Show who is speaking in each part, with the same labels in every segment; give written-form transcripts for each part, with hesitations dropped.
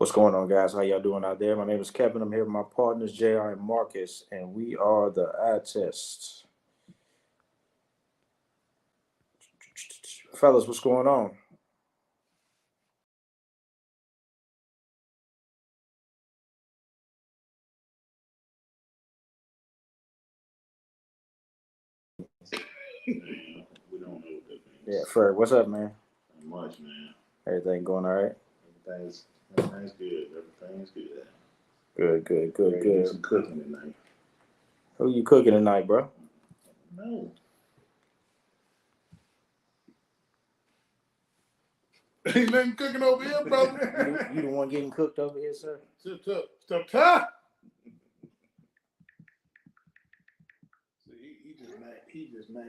Speaker 1: What's going on, guys? How y'all doing out there? My name is Kevin. I'm here with my partners, JR and Marcus, and we are the Eye Test. Fellas, what's going on?
Speaker 2: Man, we don't know what that means.
Speaker 1: Yeah, Fred, what's up, man?
Speaker 2: Not much, man.
Speaker 1: Everything going all right?
Speaker 2: Everything's good. Everything's good.
Speaker 1: Good.
Speaker 2: Ready to do some cooking tonight.
Speaker 1: Who you cooking tonight, bro?
Speaker 2: No.
Speaker 3: Ain't nothing cooking over here, brother.
Speaker 1: You the one getting cooked over here, sir?
Speaker 3: Stop. See, he just mad.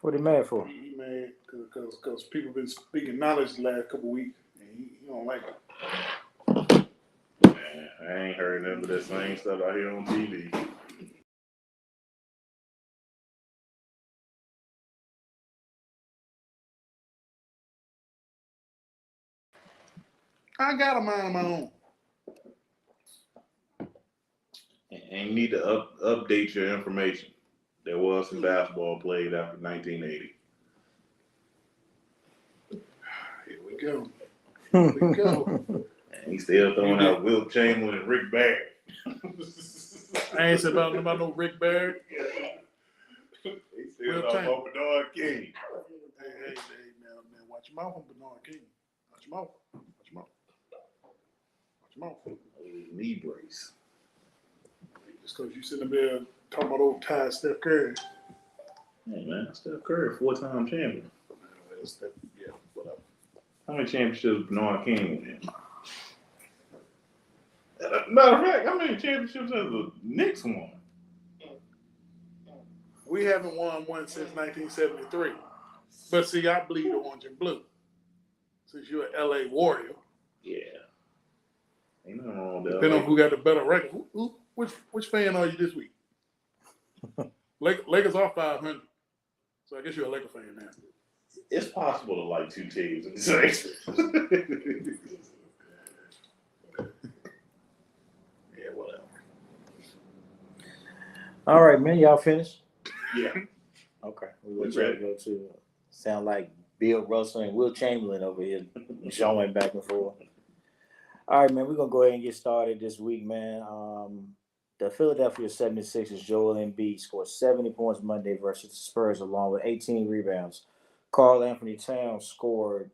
Speaker 1: What are you mad for?
Speaker 3: He mad because people been speaking knowledge the last couple weeks, and he don't like it.
Speaker 2: Man, I ain't heard nothing but that same stuff I hear on TV.
Speaker 3: I got a mind of my own.
Speaker 2: And you need to update your information. There was some basketball played after 1980.
Speaker 3: Here we go. Here we go.
Speaker 2: And he's still throwing out Wilt Chamberlain and Rick Barry.
Speaker 3: I ain't said about no Rick Barry.
Speaker 2: He still talking about Bernard King.
Speaker 3: Hey, now, watch your mouth on Bernard King. Watch your mouth.
Speaker 2: Knee brace.
Speaker 3: Just because you sitting there talking about old Ty Steph Curry.
Speaker 2: Hey, man, Steph Curry, 4-time champion.
Speaker 3: Yeah, whatever.
Speaker 2: How many championships Bernard King win? Matter of fact, how many championships has the Knicks won?
Speaker 3: We haven't won one since 1973. But see, I bleed orange and blue. Since you're an LA Warrior.
Speaker 2: Yeah. Ain't nothing wrong with that.
Speaker 3: Depending on who got the better record. Which fan are you this week? Lakers are 500. So I guess you're a Laker fan now.
Speaker 2: It's possible to like two teams in the same. Yeah, whatever.
Speaker 1: All right, man. Y'all finished?
Speaker 2: Yeah.
Speaker 1: Okay. We're ready to go to sound like Bill Russell and Wilt Chamberlain over here showing back and forth. All right, man. We're going to go ahead and get started this week, man. The Philadelphia 76ers, Joel Embiid, scored 70 points Monday versus the Spurs along with 18 rebounds. Karl Anthony Towns scored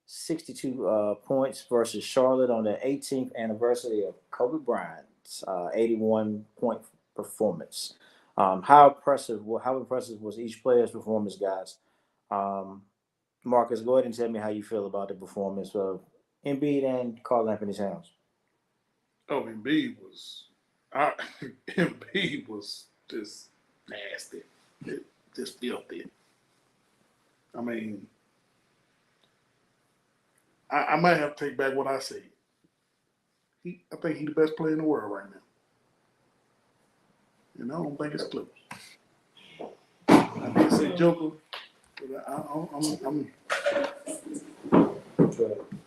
Speaker 1: 62 points versus Charlotte on the 18th anniversary of Kobe Bryant's 81-point performance. How impressive was each player's performance, guys? Marcus, go ahead and tell me how you feel about the performance of Embiid and Karl Anthony Towns.
Speaker 3: Oh, Embiid was just nasty. Just filthy. I mean, I might have to take back what I said. I think he's the best player in the world right now. And I don't think it's close. I did say Joker, but I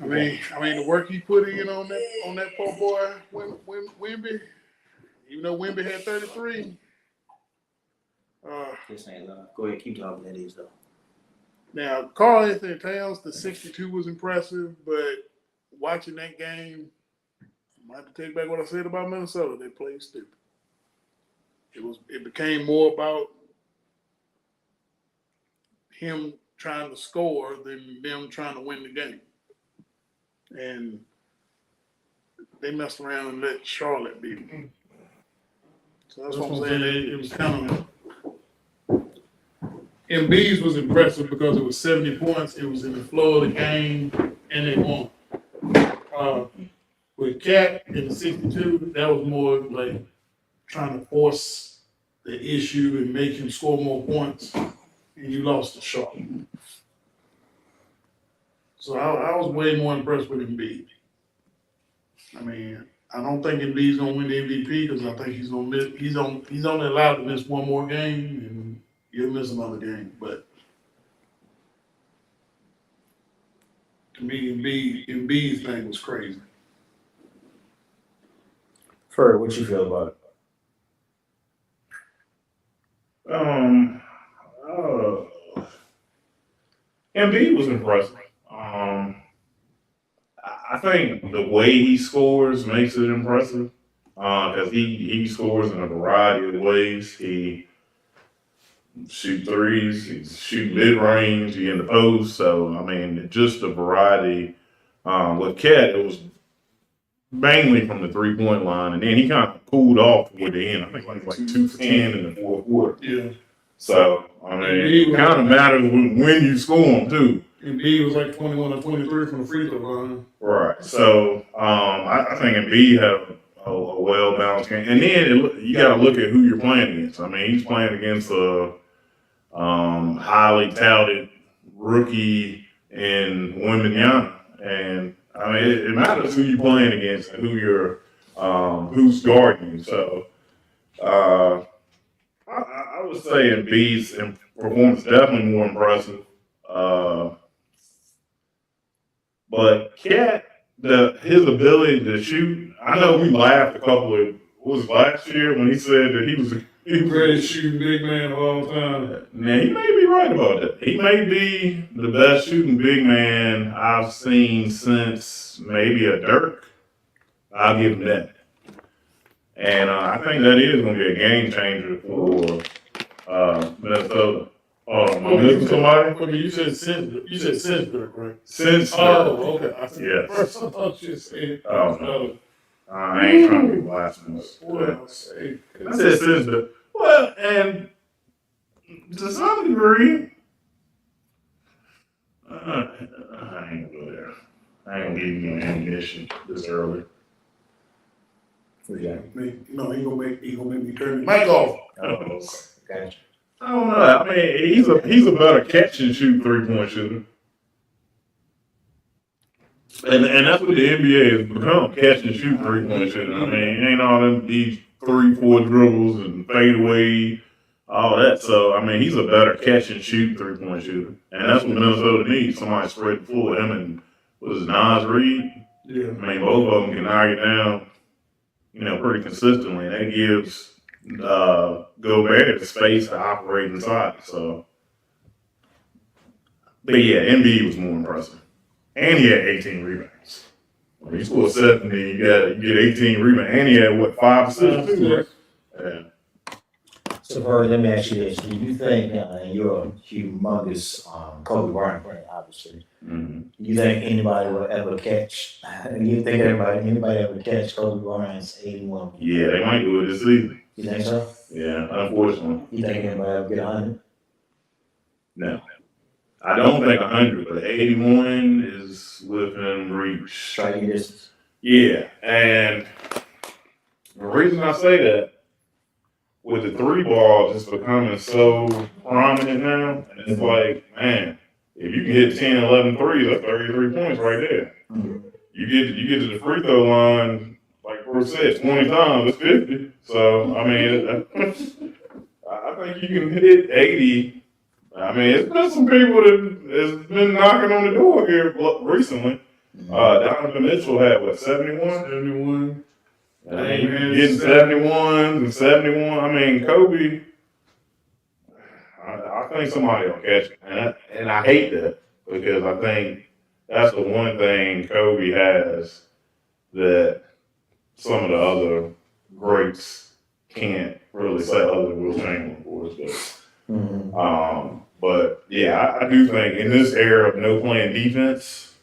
Speaker 3: mean the work he put in on that poor boy Wemby, even though Wemby had 33.
Speaker 1: This ain't go ahead, keep talking that is though.
Speaker 3: Now, Karl Anthony Towns, the 62 was impressive, but watching that game, I might have to take back what I said about Minnesota. They played stupid. It became more about him trying to score than them trying to win the game. And they messed around and let Charlotte beat them. So that's what I'm saying. It was kind of Embiid's was impressive because it was 70 points. It was in the flow of the game, and they won. With Cat in the 62, that was more like trying to force the issue and make him score more points, and you lost the shot. So I was way more impressed with Embiid. I mean, I don't think Embiid's gonna win the MVP because I think he's gonna miss. He's only allowed to miss one more game, and he'll miss another game. But to me, Embiid's thing was crazy.
Speaker 1: Fred, what you feel about it?
Speaker 4: Embiid was impressive. I think the way he scores makes it impressive because he scores in a variety of ways. He shoot threes, he shoot mid range, he in the post. So I mean, just a variety. With Cat, it was mainly from the 3-point line, and then he kind of cooled off toward the end. I think like 2 for 10 in the fourth quarter.
Speaker 3: Yeah.
Speaker 4: So I mean, it kind of matters when you score them too.
Speaker 3: Embiid was like 21 or 23 from the free throw line.
Speaker 4: Right. So I think Embiid had a well balanced game, and then you got to look at who you're playing against. I mean, he's playing against a highly touted rookie in Wembanyama, and I mean it matters who you're playing against and who's guarding you. So I would say Embiid's performance is definitely more impressive. But Cat, his ability to shoot, I know we laughed a couple of, was it last year when he said that he was
Speaker 3: Greatest shooting big man of all time.
Speaker 4: Now, he may be right about that. He may be the best shooting big man I've seen since maybe a Dirk. I'll give him that. And I think that is going to be a game changer for Minnesota. Am I missing somebody?
Speaker 3: Okay, you said since Dirk, right?
Speaker 4: Since Dirk.
Speaker 3: Oh, okay. I said,
Speaker 4: Yes.
Speaker 3: First, I thought you said.
Speaker 4: Oh, no. I ain't trying to be blasphemous.
Speaker 3: Well, say,
Speaker 4: I said since Dirk. Well, and to some degree, I ain't gonna go there. I ain't gonna give you ammunition this early.
Speaker 1: Yeah.
Speaker 3: he gonna make me turn the mic off.
Speaker 1: Gotcha.
Speaker 4: I don't know. I mean, he's a better catch and shoot 3-point shooter. And that's what the NBA has become, catch and shoot 3-point shooter. I mean, it ain't all these 3-4 dribbles and fade away, all that. So, I mean, he's a better catch and shoot 3-point shooter. And that's what Minnesota needs. Somebody spread the floor. Him and, Nas Reed?
Speaker 3: Yeah.
Speaker 4: I mean, both of them can knock it down, pretty consistently. And that gives Gobert the space to operate inside. So, but yeah, Embiid was more impressive. And he had 18 rebounds. I mean, he scored 70, you get 18 rebounds. And he had, 5 assists too, right? Yeah.
Speaker 1: So, Bird, let me ask you this. Do you think, you're a humongous Kobe Bryant fan, obviously.
Speaker 4: Mm-hmm.
Speaker 1: You think anybody will ever catch, anybody ever catch Kobe Bryant's 81?
Speaker 4: Yeah, they might do it this season.
Speaker 1: You think so?
Speaker 4: Yeah, unfortunately.
Speaker 1: You think anybody ever get 100?
Speaker 4: No. I don't think 100, but 81 is within reach.
Speaker 1: Striking distance.
Speaker 4: Yeah, and the reason I say that, with the 3 ball just becoming so prominent now, and it's like, man, if you can hit 10, 11 threes, that's 33 points right there.
Speaker 1: Mm-hmm.
Speaker 4: You get to the free throw line, like Bruce said, 20 times, it's 50. So, I mean, I think you can hit 80. I mean, it's been some people that has been knocking on the door here recently. Donovan Mitchell had, 71?
Speaker 3: 71.
Speaker 4: Getting 71 and 71. I mean, Kobe, I think somebody will catch it. And I hate that because I think that's the one thing Kobe has that some of the other greats can't really say other than Will Chamberlain for us. But yeah, I do think in this era of no playing defense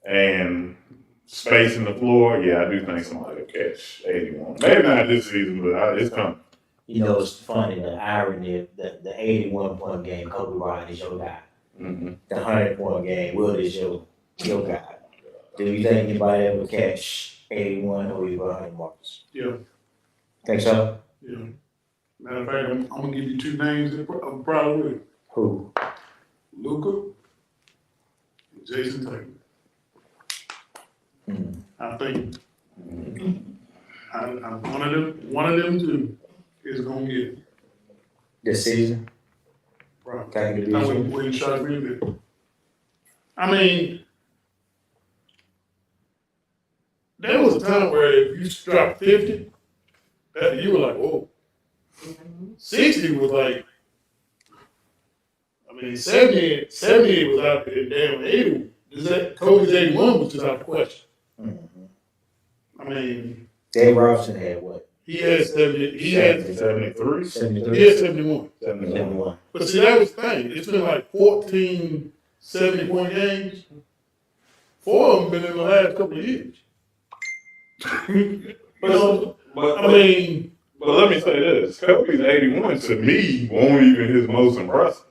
Speaker 4: and spacing the floor, yeah, I do think somebody will catch 81. Maybe not this season, but it's coming.
Speaker 1: It's funny, the irony that the 81-point game, Kobe Bryant is your guy.
Speaker 4: Mm-hmm.
Speaker 1: The 100-point game, Will is your guy. Do you think anybody ever catch 81 or even 100 marks?
Speaker 3: Yeah.
Speaker 1: Think so?
Speaker 3: Yeah. Matter of fact, I'm gonna give you 2 names that I'm proud of.
Speaker 1: Who?
Speaker 3: Luka and Jason Tatum.
Speaker 1: Mm-hmm.
Speaker 3: I think one of them two is gonna get it.
Speaker 1: This season?
Speaker 3: Right.
Speaker 1: Can I get a
Speaker 3: Now,
Speaker 1: vision?
Speaker 3: when shots we did. I mean, there was a time where if you dropped 50, that you were like, whoa. 60 was like, I mean, 70 was out there, damn 80. Kobe's 81 was just out the question.
Speaker 1: Mhm.
Speaker 3: I mean,
Speaker 1: Dave Robinson had what?
Speaker 3: he had 70, he had
Speaker 4: 73,
Speaker 1: 73?
Speaker 3: He had 71.
Speaker 1: 71.
Speaker 3: But see, that was the thing. It's been like 14 70-point games. 4 of them been in the last couple of years.
Speaker 4: But
Speaker 3: I mean,
Speaker 4: but let me say this: Kobe's 81 to me won't even his most impressive.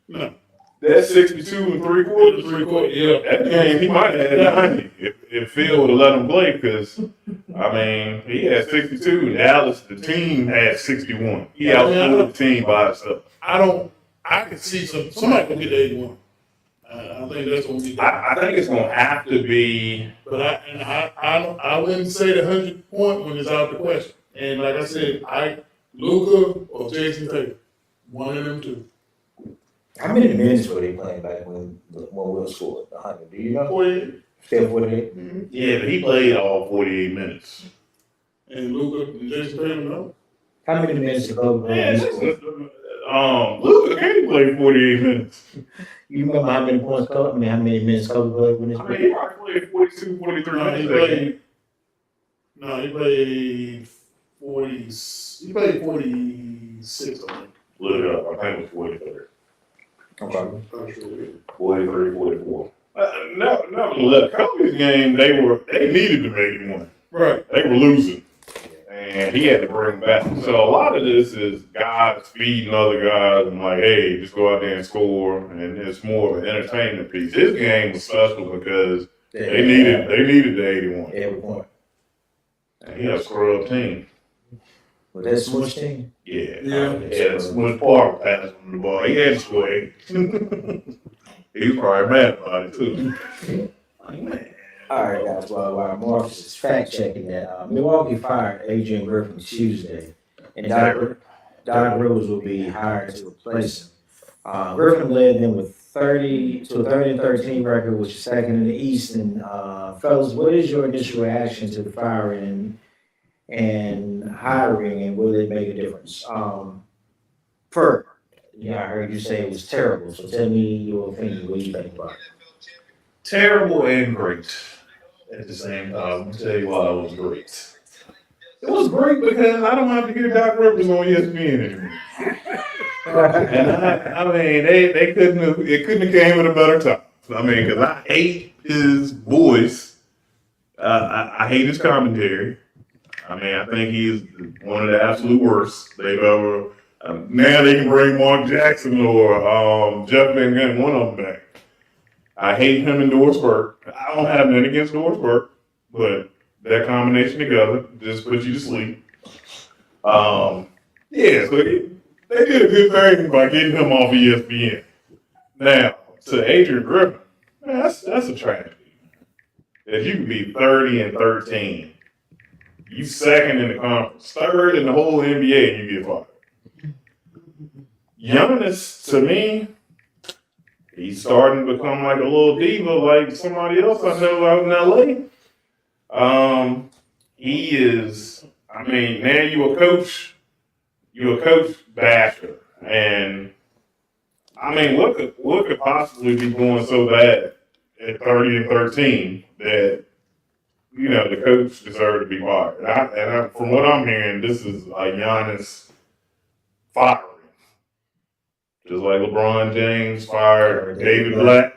Speaker 3: no.
Speaker 4: That 62 and 3/4,
Speaker 3: Yeah.
Speaker 4: that game he might have had 90 if Phil would have let him play. Because I mean, he had 62. And Dallas, the team, had 61. He outscored the team by himself.
Speaker 3: I could see somebody gonna get the 81. I think that's gonna be.
Speaker 4: I think it's gonna have to be.
Speaker 3: But I wouldn't say the 100-point when it's out the question. And like I said, Luka or Jason Tatum, one of them two.
Speaker 1: How many minutes were they playing back when Will scored 100? Do you know?
Speaker 3: 48.
Speaker 1: Steph, what they?
Speaker 4: Yeah, but he played all 48 minutes.
Speaker 3: And Luka and Jason Tatum, no.
Speaker 1: How many minutes did Kobe play?
Speaker 4: Man,
Speaker 1: when he scored?
Speaker 4: Luka can't play 48 minutes.
Speaker 1: You remember how many points Kobe? I mean, how many minutes Kobe played when he
Speaker 4: I mean,
Speaker 1: scored?
Speaker 4: he probably played 42, 43
Speaker 3: No,
Speaker 4: minutes.
Speaker 3: he played 40. He played 46, I think.
Speaker 4: Look it up. I think it was 43.
Speaker 1: Okay.
Speaker 3: I'm sure.
Speaker 4: 43, 44. Nevertheless, Kobe's game, they needed to make him win.
Speaker 3: Right.
Speaker 4: They were losing. And he had to bring back. So a lot of this is guys feeding other guys and like, hey, just go out there and score. And it's more of an entertainment piece. His game was special because they needed the 81.
Speaker 1: Every point.
Speaker 4: And he had a scrub team.
Speaker 1: Was that Smush team?
Speaker 4: Yeah.
Speaker 3: Yeah.
Speaker 4: He had Smush Park passing him the ball. He had to score 8. He was probably mad about it too. Like, man.
Speaker 1: All right, guys. While Marcus is fact checking that, Milwaukee fired Adrian Griffin Tuesday, and Doc Rivers will be hired to replace him. Griffin led them with 30-13 record, which is second in the East. And fellas, what is your initial reaction to the firing and hiring, and will it make a difference? Ferg, I heard you say it was terrible. So tell me your opinion. What do you think about it?
Speaker 4: Terrible and great at the same time. I'll tell you why it was great. It was great because I don't have to hear Doc Rivers on ESPN anymore. And I mean, they couldn't have, it couldn't have came at a better time. I mean, because I hate his voice. I hate his commentary. I mean, I think he's one of the absolute worst they've ever. Now they can bring Mark Jackson or Jeff Van Gundy, one of them back. I hate him and Doris Burke. I don't have nothing against Doris Burke, but that combination together just puts you to sleep. Yeah, so they did a good thing by getting him off ESPN. Now, to Adrian Griffin, man, that's a tragedy. If you can be 30-13, you second in the conference, third in the whole NBA, and you get fired. Giannis, to me, he's starting to become like a little diva, like somebody else I know out in LA. He is, I mean, now you're a coach basher. And I mean, what could possibly be going so bad at 30-13 that, you know, the coach deserved to be fired? And from what I'm hearing, this is a Giannis firing. Just like LeBron James fired David Black.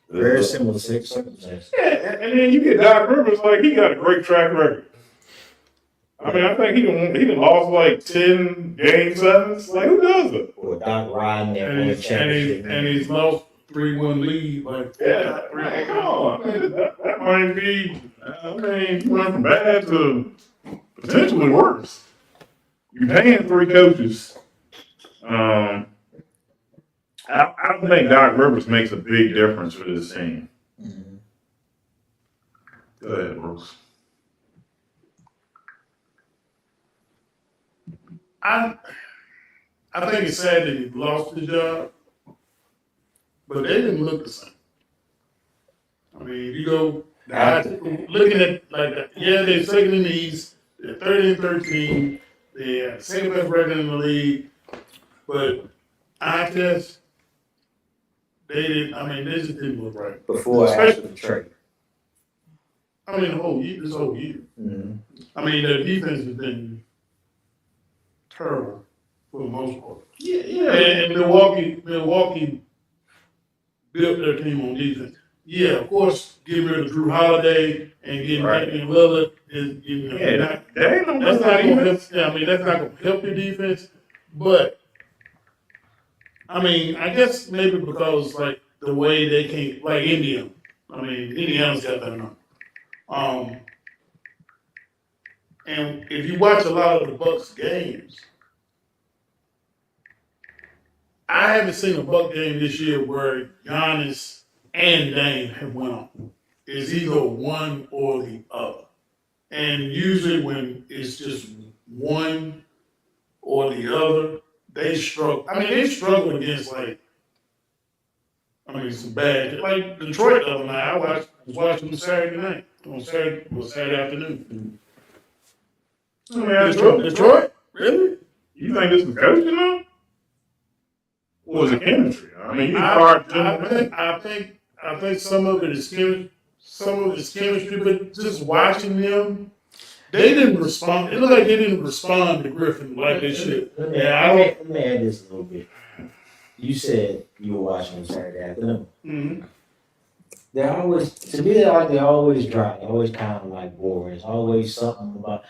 Speaker 1: Very similar circumstances.
Speaker 4: Yeah, and then you get Doc Rivers, like, he got a great track record. I mean, I think he done lost like 10 game sevens. Like, who does it?
Speaker 1: Or Doc Ryan that won the championship.
Speaker 3: And he's lost 3-1 lead. Like,
Speaker 4: Yeah, right. No, I mean, that might be, I mean, he went from bad to potentially worse. You're paying 3 coaches. I don't think Doc Rivers makes a big difference for this team.
Speaker 1: Mhm.
Speaker 4: Go ahead, Bruce.
Speaker 3: I think it's sad that he lost his job, but they didn't look the same. I mean, you go looking at like they're second in the East, they're 30-13, they're second best record in the league, but eye test, they didn't. I mean, they just didn't look right.
Speaker 1: Before or after the trade.
Speaker 3: I mean, this whole year.
Speaker 1: Mm-hmm.
Speaker 3: I mean, the defense has been terrible for the most part.
Speaker 4: Yeah.
Speaker 3: And Milwaukee built their team on defense. Yeah, of course, getting rid of Drew Holiday and getting
Speaker 4: Right.
Speaker 3: Damian Lillard is
Speaker 4: That ain't no
Speaker 3: that's not
Speaker 4: good
Speaker 3: gonna
Speaker 4: defense.
Speaker 3: help. Yeah, I mean, that's not gonna help your defense. But I mean, I guess maybe because like the way they came, like Indiana. I mean, Indiana's got that number. And if you watch a lot of the Bucks games, I haven't seen a Buck game this year where Giannis and Dame have went on. It's either one or the other. And usually when it's just one or the other, they struggle. I mean, they struggle against some bad, like Detroit the other night. I was watching them Saturday night, Saturday afternoon. Detroit? Really?
Speaker 4: You think this is coaching though? Or was it chemistry? I mean, you
Speaker 3: I think some of it is chemistry, but just watching them, they didn't respond. It looked like they didn't respond to Griffin like they should.
Speaker 1: Let me add this a little bit. You said you were watching them Saturday afternoon.
Speaker 3: Mm-hmm.
Speaker 1: They're always, to me, they're always dry. They're always kind of like boring. It's always something about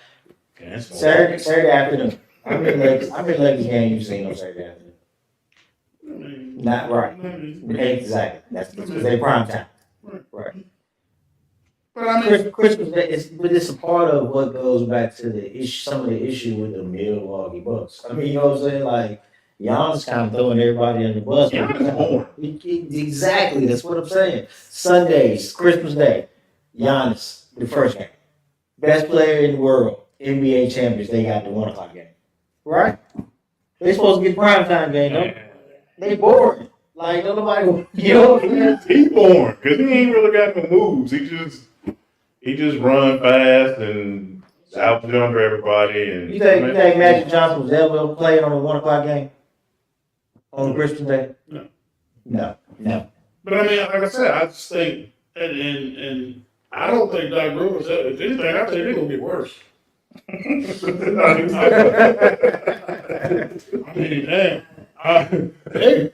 Speaker 1: Saturday afternoon. How many Lakers games you seen on Saturday afternoon? Not right. Exactly. That's because they prime time. Right.
Speaker 3: But I mean,
Speaker 1: Christmas Day but it's a part of what goes back to the issue, some of the issue with the Milwaukee Bucks. I mean, you know what I'm saying? Like, Giannis kind of throwing everybody under the bus. Exactly, that's what I'm saying. Sundays, Christmas Day, Giannis, the first game. Best player in the world, NBA champions, they got the 1 o'clock game. Right? They supposed to get primetime game, though. They boring. Like, don't nobody, you know?
Speaker 4: He's boring because he ain't really got no moves. He just run fast and out jump everybody. And
Speaker 1: You think Magic Johnson was ever playing on a 1 o'clock game? On Christmas Day? No.
Speaker 3: But I mean, like I said, I just think, and I don't think Doc Rivers, if anything, I think they're going to get worse. I mean, damn. They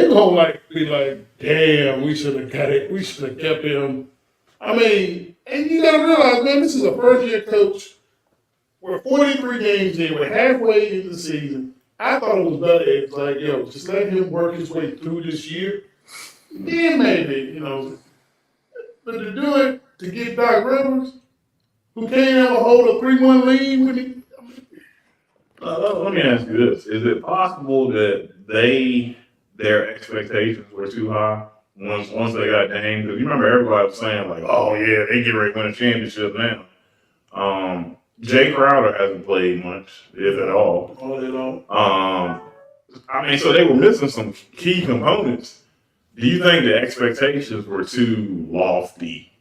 Speaker 3: gonna be like, damn, we should have got it. We should have kept him. I mean, and you gotta realize, man, this is a first year coach. We're 43 games in. We're halfway into the season. I thought it was better. It's like, yo, just let him work his way through this year. Then maybe, But to do it, to get Doc Rivers, who can't ever hold a 3-1 lead when he.
Speaker 4: let me ask you this: is it possible that their expectations were too high once they got Dame? Because you remember everybody was saying like, "Oh yeah, they get ready to win a championship now." Jay Crowder hasn't played much, if at all.
Speaker 3: Oh, they don't.
Speaker 4: I mean, so they were missing some key components. Do you think the expectations were too lofty?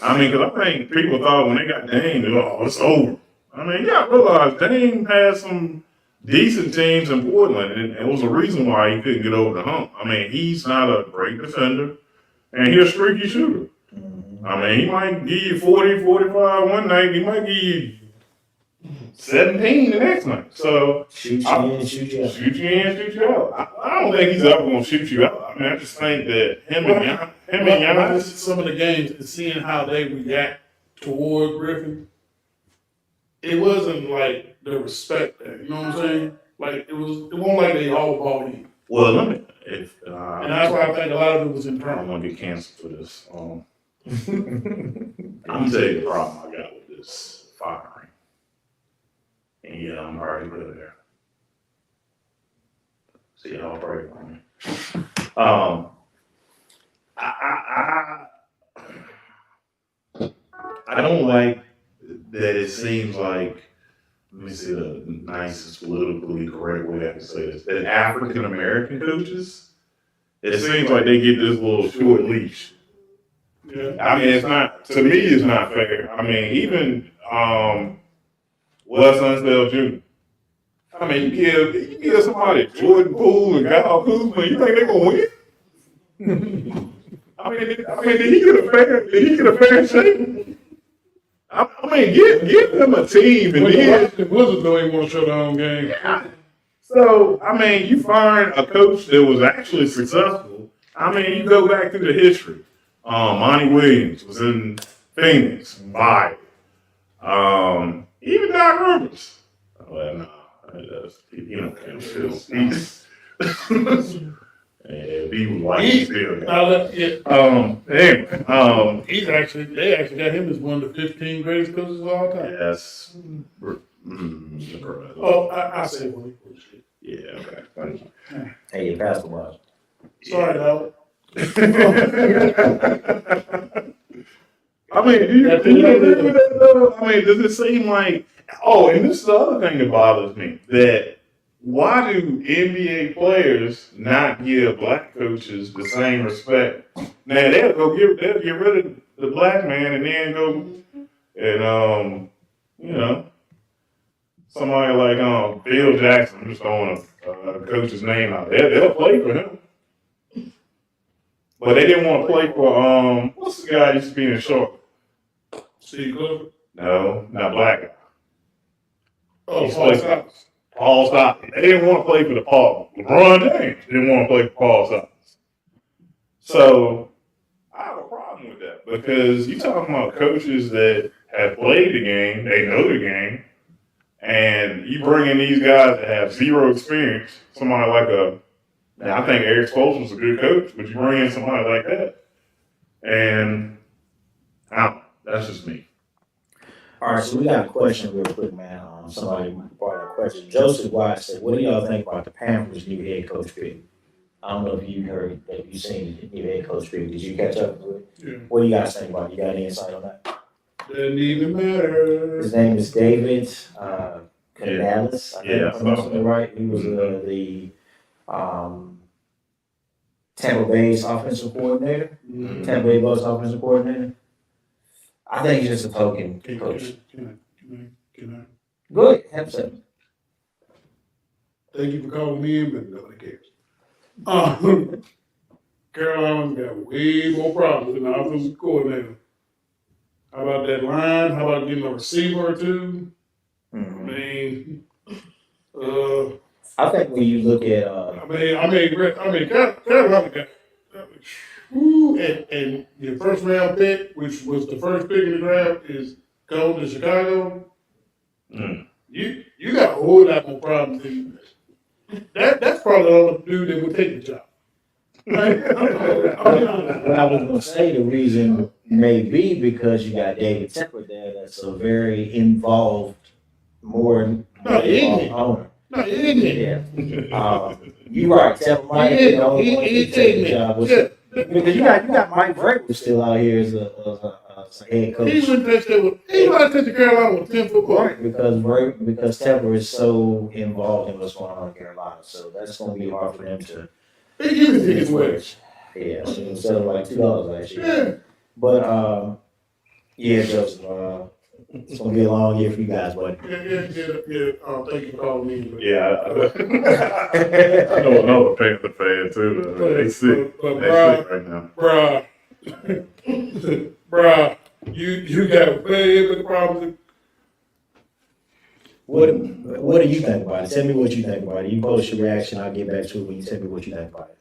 Speaker 4: I mean, because I think people thought when they got Dame, it's over. I mean, you got to realize Dame had some decent teams in Portland, and it was a reason why he couldn't get over the hump. I mean, he's not a great defender, and he's a streaky shooter. I mean, he might give you 40, 45 one night. He might give you 17 the next night. So
Speaker 1: Shoot you in, shoot you out.
Speaker 4: Shoot you in, shoot you out. I don't think he's ever going to shoot you out. I mean, I just think that him and Giannis.
Speaker 3: Some of the games and seeing how they react toward Griffin, it wasn't like the respect there. You know what I'm saying? Like it wasn't like they all bought in.
Speaker 4: Well, let me.
Speaker 3: And that's why I think a lot of it was
Speaker 4: I don't
Speaker 3: internal.
Speaker 4: want to get canceled for this. I'm gonna tell you the problem I got with this firing. And yeah, I'm already really there. See y'all pray for me. I don't like that it seems like, let me see the nicest politically correct way I can say this, that African American coaches, it seems like they get this little short leash.
Speaker 3: Yeah.
Speaker 4: I mean, it's not, to me, it's not fair. I mean, even, Wes Unseld Jr. I mean, you give somebody Jordan Poole and Kyle Kuzma, you think they're gonna win? I mean, did he get a fair shake? I mean, give them a team and then.
Speaker 5: The Wizards don't even want to show their own game.
Speaker 4: Yeah. So, I mean, you find a coach that was actually successful. I mean, you go back through the history. Monty Williams was in Phoenix, Bye. Even Doc Rivers. Well, no, you know, and he was like still. Anyway,
Speaker 5: They actually got him as one of the 15 greatest coaches of all time.
Speaker 4: yes.
Speaker 5: Oh, I say one.
Speaker 4: Yeah, okay. Thank you.
Speaker 1: Hey, you passed the watch.
Speaker 5: Sorry, Howard.
Speaker 4: I mean, do you agree with that though? I mean, does it seem like, oh, and this is the other thing that bothers me, that why do NBA players not give black coaches the same respect? Now they'll get rid of the black man and then go and you know, somebody like Phil Jackson, I'm just throwing a coach's name out there. They'll play for him. But they didn't want to play for what's the guy who used to be in Charlotte?
Speaker 5: Steve Clifford.
Speaker 4: No, not black guy.
Speaker 5: Oh,
Speaker 4: He's
Speaker 5: Paul
Speaker 4: played-
Speaker 5: Silas.
Speaker 4: Paul Stockton. They didn't want to play for the Paul. LeBron James didn't want to play for Paul Stockton. So I have a problem with that because you talking about coaches that have played the game, they know the game, and you bring in these guys that have zero experience. Somebody like now I think Eric Spoelstra's a good coach, but you bring in somebody like that, and I don't know, that's just me.
Speaker 1: All right, so we got a question real quick, man. Somebody brought a question. Joseph White said, "What do y'all think about the Panthers' new head coach pick?" I don't know if you heard that you seen the new head coach pick. Did you catch up with it?
Speaker 5: Yeah.
Speaker 1: What do you guys think about it? You got any insight on that?
Speaker 5: Doesn't even matter.
Speaker 1: His name is David Canales. I think
Speaker 4: Yeah.
Speaker 1: I'm pronouncing it right. He was the Tampa Bay's offensive coordinator. Tampa Bay Bucks offensive coordinator. I think he's just a token coach.
Speaker 5: Can
Speaker 1: Go ahead, have some.
Speaker 5: Thank you for calling me in, but nobody cares. Carolina's got way more problems than the offensive coordinator. How about that line? How about getting a receiver or two? I
Speaker 1: Mhm.
Speaker 5: mean,
Speaker 1: I think when you look at
Speaker 5: Carolina got, and your first round pick, which was the first pick in the draft, is going to Chicago.
Speaker 4: Mm.
Speaker 5: You got a whole lot more problems than that's probably the only dude that would take the job.
Speaker 1: what I was going to say, the reason may be because you got David Tepper there, that's a very involved, more involved owner.
Speaker 5: No, he didn't.
Speaker 1: Yeah. You're right. Tepper might have been the only one to take the job. Because you got Mike Vrabel still out here as a head coach.
Speaker 5: He wouldn't touch that with. He might touch the Carolina with 10 football.
Speaker 1: Right, because Tepper is so involved in what's going on in Carolina, so that's going to be hard for them to.
Speaker 5: They give it to his ways.
Speaker 1: Yeah, so instead of like $2 last year.
Speaker 5: Yeah.
Speaker 1: But yeah, Joseph, it's gonna be a long year for you guys, buddy.
Speaker 5: Yeah. Thank you for calling me.
Speaker 4: Yeah, I know another Panther fan too. They sick.
Speaker 5: But
Speaker 4: They sick right now.
Speaker 5: bruh, you got way bigger problems.
Speaker 1: What do you think about it? Tell me what you think about it. You post your reaction, I'll get back to it when you tell me what you think about it.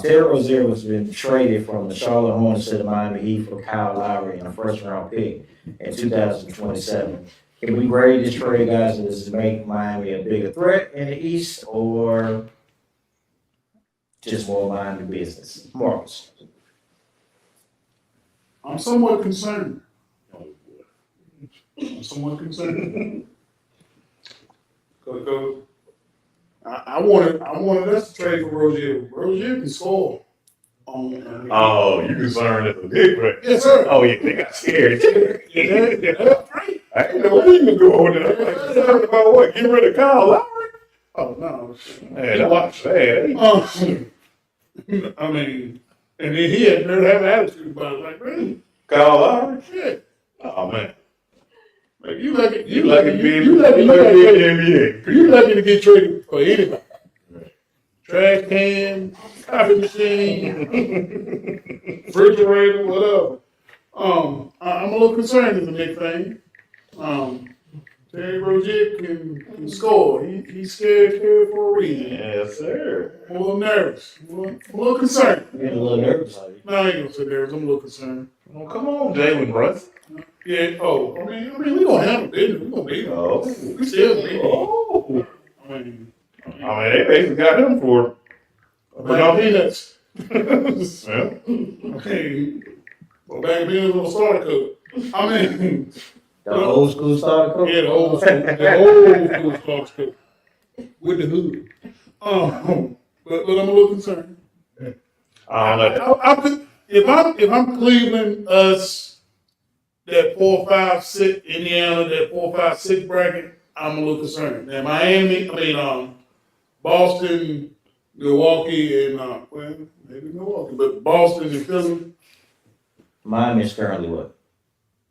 Speaker 1: Terry Rozier has been traded from the Charlotte Hornets to the Miami Heat for Kyle Lowry and a first round pick in 2027. Can we grade this trade, guys? Does it make Miami a bigger threat in the East or just more Miami business? Marcus.
Speaker 5: I'm somewhat concerned. Because I wanted us to trade for Rozier. Rozier can score.
Speaker 4: Oh, you concerned at the big one?
Speaker 5: Yes, sir.
Speaker 4: Oh yeah, they got scared.
Speaker 5: Yeah, that's right.
Speaker 4: I didn't know where you was going there. I'm like, concerned about what? Get rid of Kyle Lowry?
Speaker 5: Oh no.
Speaker 4: Man, watch that.
Speaker 5: I mean, And then he had to have an attitude about it. Like, really?
Speaker 4: Kyle Lowry?
Speaker 5: Shit.
Speaker 4: Oh man.
Speaker 5: Like, you lucky
Speaker 4: You lucky to be in
Speaker 5: you
Speaker 4: the
Speaker 5: lucky
Speaker 4: NBA.
Speaker 5: you lucky to get traded for anybody. Trash can, coffee machine, refrigerator, whatever. I'm a little concerned as a Knicks fan. Terry Rozier can score. He's scared for a reason.
Speaker 4: Yes, sir.
Speaker 5: I'm a little nervous. I'm a little concerned.
Speaker 1: You're a little nervous.
Speaker 5: No, I ain't gonna say nervous. I'm a little concerned.
Speaker 4: Well, come on, Jalen Brunson.
Speaker 5: Yeah. Oh, I mean, we gonna handle business. We gonna beat them.
Speaker 4: Oh.
Speaker 5: We still beat them.
Speaker 4: Oh.
Speaker 5: I mean,
Speaker 4: They basically got him for
Speaker 5: about peanuts.
Speaker 4: yeah.
Speaker 5: I mean, well, back then on the starter coach. I mean,
Speaker 1: The old school starter coach.
Speaker 5: yeah, the old school starter coach with the hood. But I'm a little concerned. If I'm Cleveland, us, that 4-5-6 Indiana, that 4-5-6 bracket, I'm a little concerned. Now Boston, Milwaukee, and well, maybe Milwaukee, but Boston and Philly.
Speaker 1: Miami's currently what?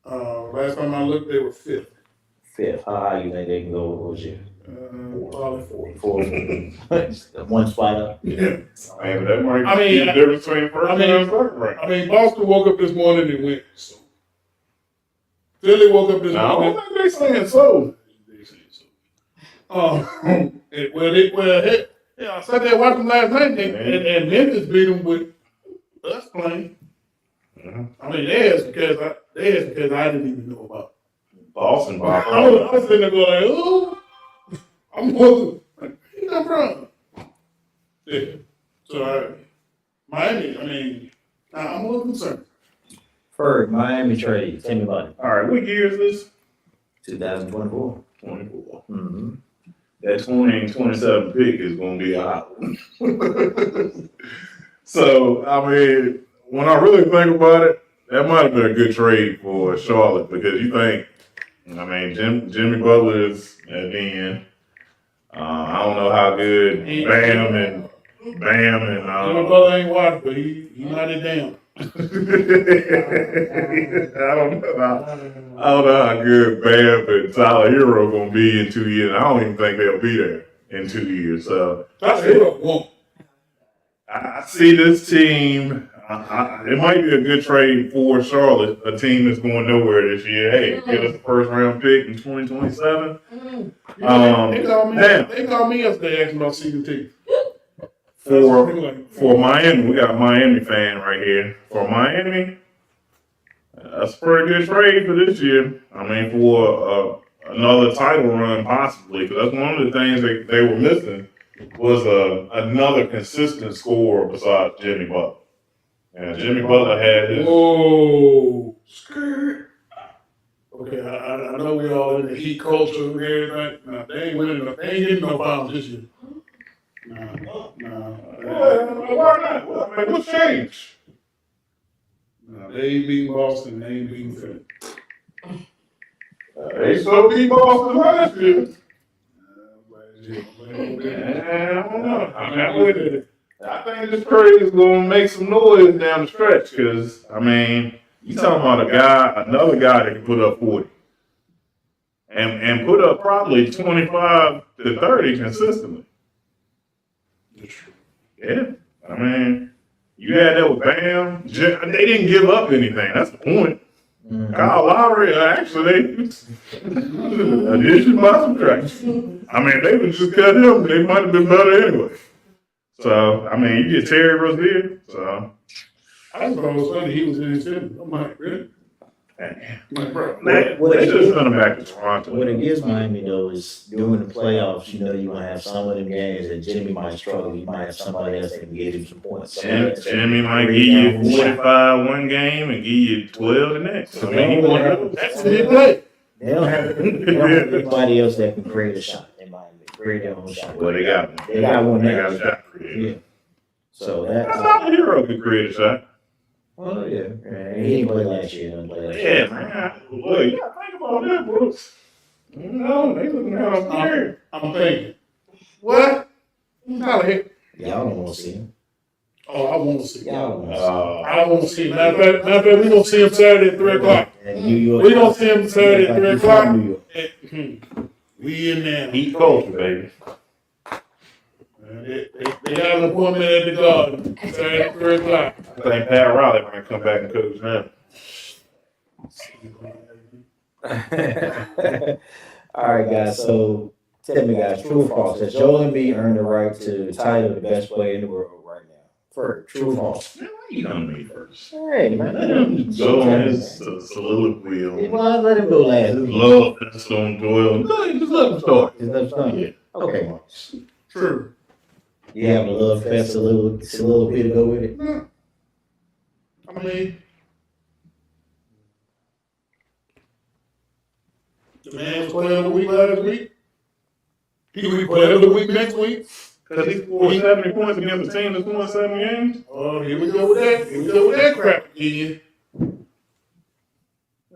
Speaker 5: Last time I looked, they were fifth.
Speaker 1: Fifth. How high you think they can go with Rozier?
Speaker 5: Probably fourth.
Speaker 1: Fourth. One spot up.
Speaker 5: Yeah.
Speaker 4: That might
Speaker 5: I mean,
Speaker 4: be the difference between first and second rank.
Speaker 5: I mean, Boston woke up this morning and went. So. Philly woke up this
Speaker 4: No, I
Speaker 5: morning.
Speaker 4: don't think they saying so.
Speaker 5: They say so. Yeah, I sat there watching last night, and Memphis beat them with us playing.
Speaker 4: Mhm.
Speaker 5: I mean, theirs because I didn't even know about.
Speaker 4: Boston,
Speaker 5: I was sitting there going, oh, I'm going like, you know, bro. Yeah. So Miami, I mean, I'm a little concerned.
Speaker 1: Ferg, Miami trade. Tell me about it.
Speaker 4: All right, what year is this?
Speaker 1: 2024.
Speaker 4: 24.
Speaker 1: Mm-hmm.
Speaker 4: That 20 and 27 pick is going to be a hot one. So, I mean, when I really think about it, that might have been a good trade for Charlotte because you think, I mean, Jimmy Butler is at the end. I don't know how good Bam and
Speaker 5: My brother ain't watched, but he not it down.
Speaker 4: I don't know how good Bam and Tyler Hero gonna be in 2 years. I don't even think they'll be there in 2 years. So I see this team. It might be a good trade for Charlotte, a team that's going nowhere this year. Hey, give us a first round pick in 2027.
Speaker 5: They called me yesterday asking about season tickets.
Speaker 4: For Miami, we got a Miami fan right here. For Miami, that's a pretty good trade for this year. I mean, for another title run possibly, because that's one of the things they were missing was another consistent scorer besides Jimmy Butler. And Jimmy Butler had his.
Speaker 5: Whoa, skirt. Okay, I know we all in the Heat culture and everything. No, they ain't winning. They ain't getting no finals this year. No.
Speaker 4: Why not? I mean, what's changed?
Speaker 5: No, they ain't beating Boston. They ain't beating Philly.
Speaker 4: They still beat Boston last year. I don't know. I think this trade is going to make some noise down the stretch because, I mean, you talking about another guy that can put up 40 and put up probably 25 to 30 consistently. Yeah, I mean, you had that with Bam. They didn't give up anything. That's the point.
Speaker 1: Mm-hmm.
Speaker 4: Kyle Lowry, actually, addition by subtraction. I mean, they would just cut him. They might have been better anyway. So, I mean, you get Terry Rozier. So,
Speaker 5: I thought it was funny he was in his film. I'm like, really? Like, bro.
Speaker 4: they should have sent him back to Toronto.
Speaker 1: What it gives Miami though is during the playoffs, you know, you're gonna have some of them games that Jimmy might struggle. You might have somebody else that can get him some points.
Speaker 4: Jimmy might give you 45 one game and give you 12 the next. I mean,
Speaker 5: That's what he played.
Speaker 1: They don't have anybody else that can create a shot in Miami. Create their own shot.
Speaker 4: well, they got one.
Speaker 1: They got one
Speaker 4: They
Speaker 1: there.
Speaker 4: got a shot creator.
Speaker 1: Yeah. So
Speaker 4: That's
Speaker 1: that's
Speaker 4: not the hero who create a shot.
Speaker 1: well, yeah. He didn't play last year. Didn't play last
Speaker 4: Yeah,
Speaker 1: year.
Speaker 4: man. Look, you gotta think about that, Brooks. No, they looking kind of scary.
Speaker 5: I'm thinking, what? Tyler,
Speaker 1: Y'all don't want to see him.
Speaker 5: Oh, I want to see.
Speaker 1: Y'all wanna see.
Speaker 5: I want to see. Matter of fact, we gonna see him Saturday at 3:00.
Speaker 1: And New York.
Speaker 5: We gonna see him Saturday at
Speaker 1: Like
Speaker 5: 3
Speaker 1: you
Speaker 5: o'clock.
Speaker 1: from New York.
Speaker 5: We in there.
Speaker 4: Heat culture, baby.
Speaker 5: They got an appointment at the Garden Saturday at 3 o'clock.
Speaker 4: I think Pat Riley might come back and coach now.
Speaker 1: All right, guys. So tell me, guys, true or false? Has Joel Embiid earned the right to the title of the best player in the world right now? For true or false?
Speaker 4: Man, why you come to me first?
Speaker 1: Hey, man.
Speaker 4: Let him go on his soliloquy on
Speaker 1: Well, let him go last.
Speaker 4: his love that's on Joel. Just let him start.
Speaker 1: Is that fun?
Speaker 4: Yeah.
Speaker 1: Okay, Mark.
Speaker 5: True.
Speaker 1: You have a love fest, a little bit to go with it.
Speaker 5: I mean, the man was player of the week last week. He will be player of the week next week.
Speaker 4: Because he scored 70 points against a team that's won 7 games.
Speaker 5: Oh, here we go with that. Here we go with that crap again.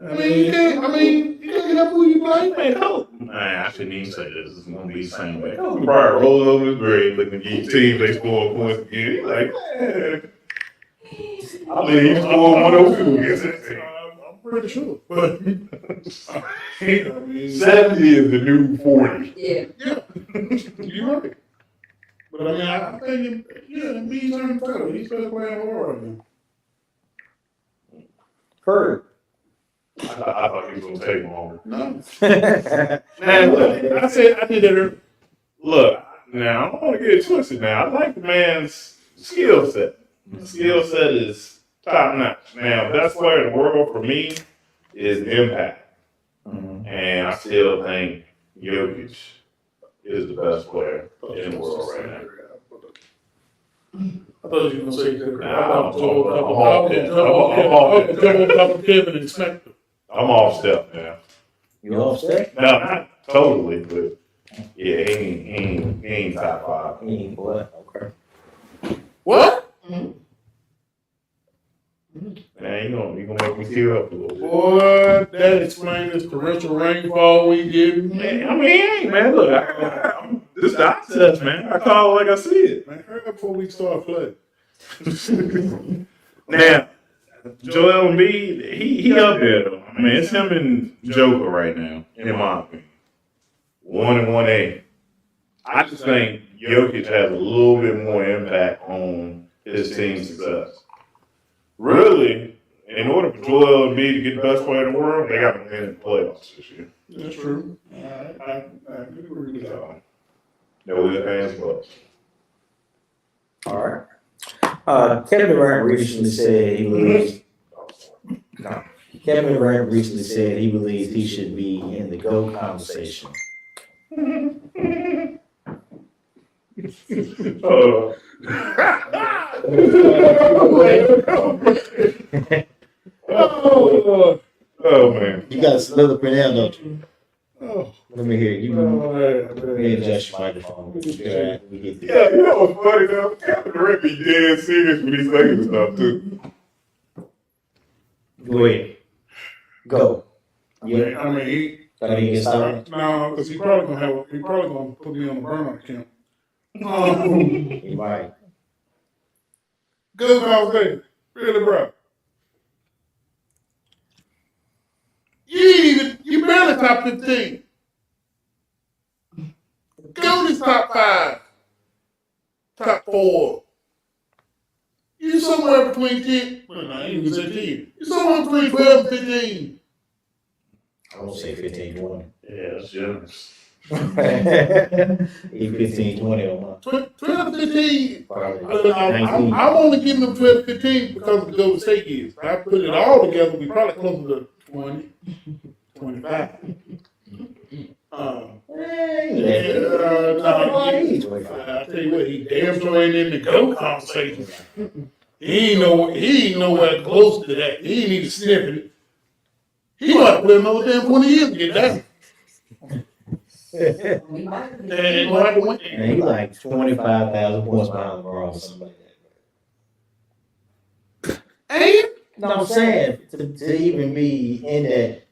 Speaker 5: I mean, you can't get up who you blame.
Speaker 4: Man, I shouldn't even say this. It's going to be the same way. Kobe Bryant rolling over his grave looking at each team they score points again. He's like, man. I believe he scored 102 against that team.
Speaker 5: I'm pretty sure. But, I mean,
Speaker 4: 70 is the new 40.
Speaker 6: Yeah.
Speaker 5: you're right. But I mean, I think, Embiid's earned the title. He's best player in the world right now.
Speaker 1: Kurt.
Speaker 4: I thought he was going to take longer.
Speaker 5: No.
Speaker 4: Man, look, I did that earlier. Look, now, I don't want to get it twisted now. I like the man's skill set. The skill set is top notch. Now, best player in the world for me is impact. And I still think Jokic is the best player in the world right now.
Speaker 5: I thought you were going to say that.
Speaker 4: Nah,
Speaker 5: I'm on top of Kevin and smack him.
Speaker 4: I'm off step now.
Speaker 1: You upset?
Speaker 4: No, not totally, but yeah, he ain't top 5.
Speaker 1: He ain't what? Okay.
Speaker 5: What?
Speaker 4: Man, you gonna make me tear up a little bit.
Speaker 5: Boy, that explains this torrential rainfall we getting.
Speaker 4: Man, I mean, he ain't, man. Look, this is the access, man. I call it like I see it.
Speaker 5: Man, hurry up before we start flooding.
Speaker 4: Now, Joel Embiid, he up there though. I mean, it's him and Joker right now, in my opinion. 1 and 1A. I just think Jokic has a little bit more impact on his team's success. Really, in order for Joel Embiid to get the best player in the world, they got to win in the playoffs this year.
Speaker 5: That's true. I agree with that.
Speaker 4: So, no ifs, ands, buts.
Speaker 1: All right. Kevin Durant recently said he believes. No. Kevin Durant recently said he believes he should be in the GOAT conversation.
Speaker 4: Oh man.
Speaker 1: You got a soliloquy now, don't you?
Speaker 5: Oh,
Speaker 1: Let me hear you. Let me adjust your microphone. We get this.
Speaker 4: Yeah, you know what's funny though? Captain Durant be dead serious when he's saying stuff too.
Speaker 1: Go ahead. Go. Yeah.
Speaker 5: I mean, he.
Speaker 1: I mean, get started.
Speaker 5: No, because he probably gonna put me on the burner account.
Speaker 1: You might.
Speaker 5: Good conversation, really, bro. You barely top 15. Go to top 5, top 4. You somewhere between 10. Well, no, I ain't even say 10. You somewhere between 12 and 15.
Speaker 1: I won't say 15, 20.
Speaker 4: Yeah, that's generous.
Speaker 1: He 15, 20 on mine.
Speaker 5: 12 to 15.
Speaker 1: Probably.
Speaker 5: I'm only giving them 12 to 15 because of the Golden State years. If I put it all together, we probably closer to 20, 25.
Speaker 1: Hey,
Speaker 5: I tell you what, he damn sure ain't in the GOAT conversation. He ain't nowhere close to that. He ain't even sniffing it. He might play another damn 20 years to get that.
Speaker 1: And he like 25,000 points behind LeBron or something like that.
Speaker 5: Ain't
Speaker 1: No, I'm saying to even be in that.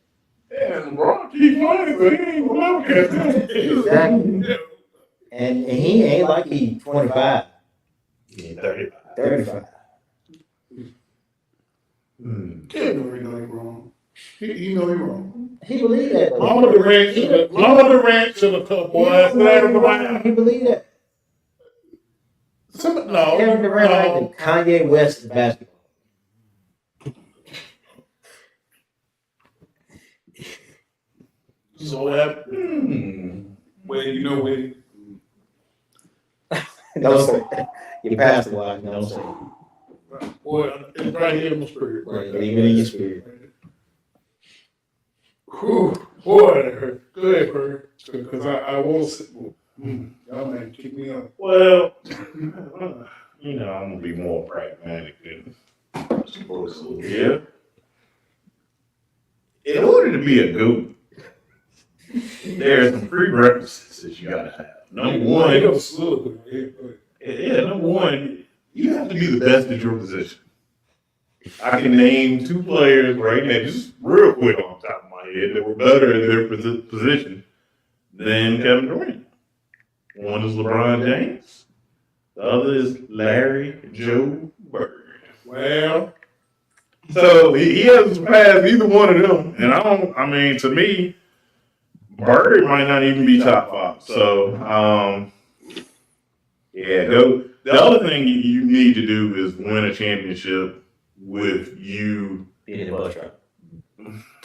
Speaker 4: Yeah, LeBron keep playing, but he ain't gonna never catch him.
Speaker 1: Exactly. And he ain't like he 25.
Speaker 4: Yeah, 35.
Speaker 1: 35.
Speaker 5: Kevin Durant know he wrong. He know he wrong.
Speaker 1: He believed that. though.
Speaker 5: Mama Durant should have told boy ass that.
Speaker 1: He believed that.
Speaker 5: No,
Speaker 1: Kevin Durant
Speaker 5: no.
Speaker 1: like the Kanye West of basketball.
Speaker 5: So what happened? Well, you know when
Speaker 1: Don't say your pastor wife. Don't say it.
Speaker 5: boy, it's right here in the spirit.
Speaker 1: Right, leave it in your spirit.
Speaker 5: Whew, boy, that hurt. Go ahead, Perry. Because I won't sit. Y'all man, keep me up.
Speaker 4: Well, you know, I'm gonna be more pragmatic than supposed. Yeah. In order to be a GOAT, there are some prerequisites that you gotta have. Number one, number one, you have to be the best at your position. I can name 2 players right now, just real quick off the top of my head, that were better at their position than Kevin Durant. One is LeBron James. The other is Larry Joe Bird.
Speaker 5: Well,
Speaker 4: So he hasn't surpassed either one of them. And to me, Bird might not even be top 5. So, go. The other thing you need to do is win a championship with you.
Speaker 1: Being the bus driver.